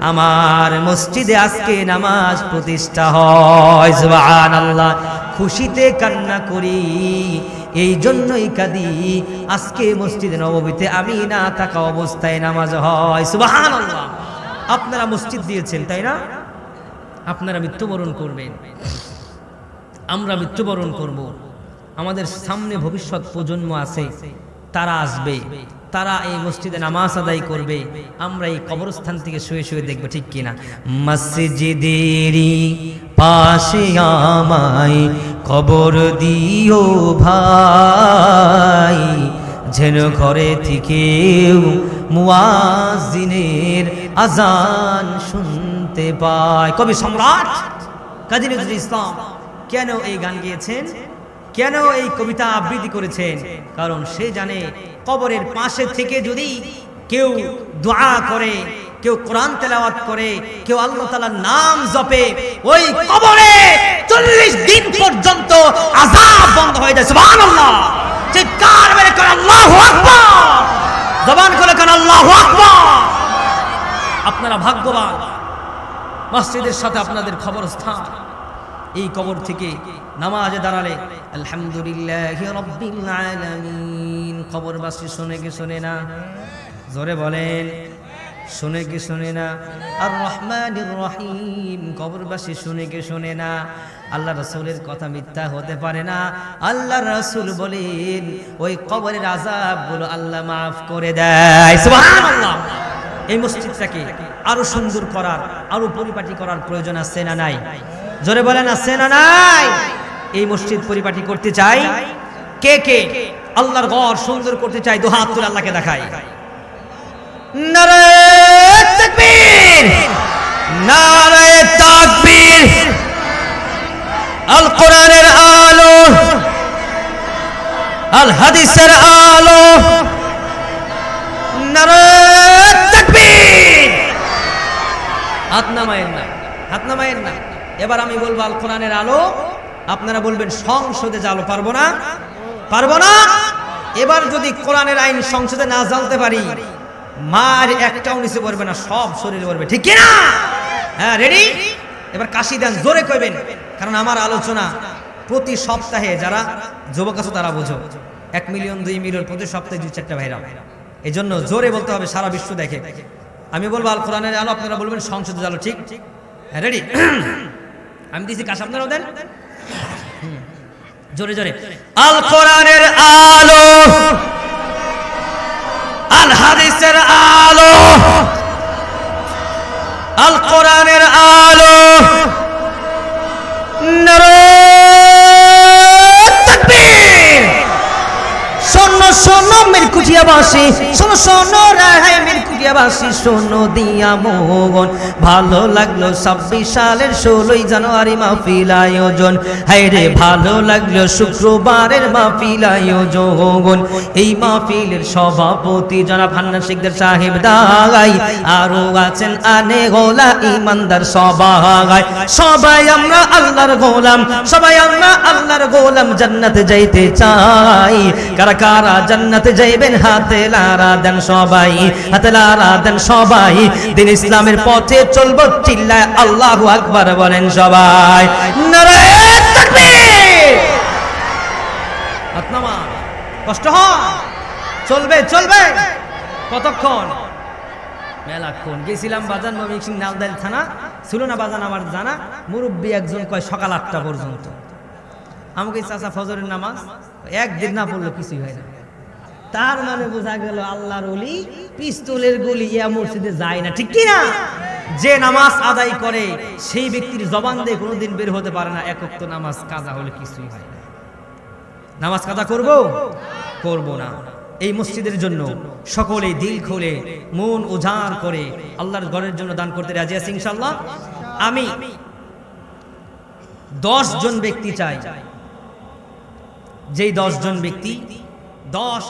আমার মসজিদে আজকে নামাজ প্রতিষ্ঠা হয়। সুবহানাল্লাহ, খুশিতে কান্না করি, এই জন্যই কাঁদি, আজকে মসজিদে নববীতে আমি না থাকা অবস্থায় নামাজ হয়। সুবহানাল্লাহ। আপনারা মসজিদ দিয়েছেন তাই না? আপনারা মৃত্যুবরণ করবেন, আমরা মৃত্যুবরণ করব, আমাদের সামনে ভবিষ্যৎ প্রজন্ম আছে, তারা আসবে, তারা এই মসজিদে নামাজ আদায় করবে, আমরা এই কবরস্থান থেকে শুয়ে শুয়ে দেখব, ঠিক কিনা? মসজিদেরই পাশে আমায় কবর দিও ভাই, যেন ঘরে থেকেও মুয়াজ্জিনের আজান শুনতে পায়। কবি সম্রাট কাজী নজরুল ইসলাম কেন এই গান গেয়েছেন, কেন এই কবিতা আবৃত্তি করেছেন? কারণ সে জানে কবরের পাশে থেকে যদি কেউ দোয়া করে, কেউ কোরআন তেলাওয়াত করে, কেউ আল্লাহ তাআলার নাম জপে, ওই কবরে 40 দিন পর্যন্ত আযাব বন্ধ হয়ে যায়। সুবহানাল্লাহ, চিৎকার মেরে করে আল্লাহু আকবার, জবান খুলে করে আল্লাহু আকবার। আপনারা ভাগ্যবান, মসজিদের সাথে আপনাদের কবরস্থান। এই কবর থেকে নামাজে দাঁড়ালে আলহামদুলিল্লাহি রাব্বিল আলামিন, কবরবাসী শুনে কি শুনে না? জোরে বলেন, শুনে কি শুনে না? আর রহমানির রহিম, কবরবাসী শুনে কি শুনে না? আল্লাহ রাসূলের কথা মিথ্যা হতে পারে না। আল্লাহ রাসূল বলেন ওই কবরের আযাবগুলো আল্লাহ মাফ করে দেয়। সুবহানাল্লাহ। এই মসজিদটাকে আরো সুন্দর করার, আরো পরিপাটি করার প্রয়োজন আছে না নাই? জোরে বলেন, আছে না নাই? এই মসজিদ পরিপাটি করতে চাই কে কে? আল্লাহর ঘর সুন্দর করতে চাই, দু হাত তুলে আল্লাহকে দেখাই। নারে তাকবীর, নারে তাকবীর। আল কোরআনের আলো, আল হাদিসের আলো, নারে তাকবীর। হাত নামায়েন না, হাত নামায়েন না। এবার আমি বলবো আল কোরআনের আলো, আপনারা বলবেন সংসদে জ্বালো। পারবো না? পারবো না? এবার যদি কোরআনের আইন সংসদে না জ্বালতে পারি, মার একটাও নিচে পড়বে না, সব শরীরে পড়বে, ঠিক কিনা? হ্যাঁ, রেডি? এবার কাশি দেন, জোরে কইবেন, কারণ আমার আলোচনা প্রতি সপ্তাহে, যারা যুবক আছে তারা বোঝো, 1 মিলিয়ন 2 মিলিয়ন প্রতি সপ্তাহে 2-4টা ভাইরা, এই জন্য জোরে বলতে হবে, সারা বিশ্ব দেখে। আমি বলবো আল কোরআনের আলো, আপনারা বলবেন সংসদে জ্বালো, ঠিক? হ্যাঁ, রেডি? আমি দিছি কাশ, আপনারাও দেন জোরে জোরে। আল কোরআনের আলো, আল হাদিসের আলো, আল কোরআনের আলো, নারে তাকবীর। শোনো শোনো মিরকুটিয়াবাসী, শোনো শোনো রায় মিরকুটিয়াবাসী, শোনো দিয়া মন, ভালো লাগলো 26 সালের 16ই জানুয়ারি মাহফিল আয়োজন। হায় রে ভালো লাগলো শুক্রবারের মাহফিল আয়োজন। এই মাহফিলের সভাপতি জনাব হান্নান শিকদার সাহেব দাগাই, আরো আছেন আনে গোলা ইমানদার সবাই। সবাই আমরা আল্লাহর গোলাম, সবাই আমরা আল্লাহর গোলাম, জান্নাতে যাইতে চাই। কারা কারা জান্নাতে যাইবেন হাতে লারা দেন সবাই, হাতে লারা দেন সবাই। দিন ইসলামের পথে চলবো, চিল্লায় আল্লাহু আকবার বলেন সবাই। নারে তাকবীর। হাত নামান, কষ্ট হয়, চলবে চলবে। কতক্ষণ? মেলাক্ষণ গেছিলাম বাজান ময়মনসিংহ নালদাইল থানা, ছিল না বাজান আমার জানা, মুরব্বী একজন কয় সকাল 8টা পর্যন্ত। আমাকে চাচা ফজরের নামাজ একদিন না পড়লো কিছুই হয় না। তার মানে বোঝা গেল আল্লাহর ওলি পিস্তলের গুলি ইয়া মসজিদে যায় না, ঠিক কি না? যে নামাজ আদায় করে সেই ব্যক্তির জবান দিয়ে কোনোদিন বের হতে পারে না এক ওয়াক্ত নামাজ কাজা হলে কিছুই হয় না। নামাজ কাজা করব করব না। এই মসজিদের জন্য সকলে দিল খুলে মন উজাড় করে আল্লাহর ঘরের জন্য দান করতে রাজি আছি ইনশাআল্লাহ। আমি 10 জন ব্যক্তি চাই, যেই 10 জন ব্যক্তি 10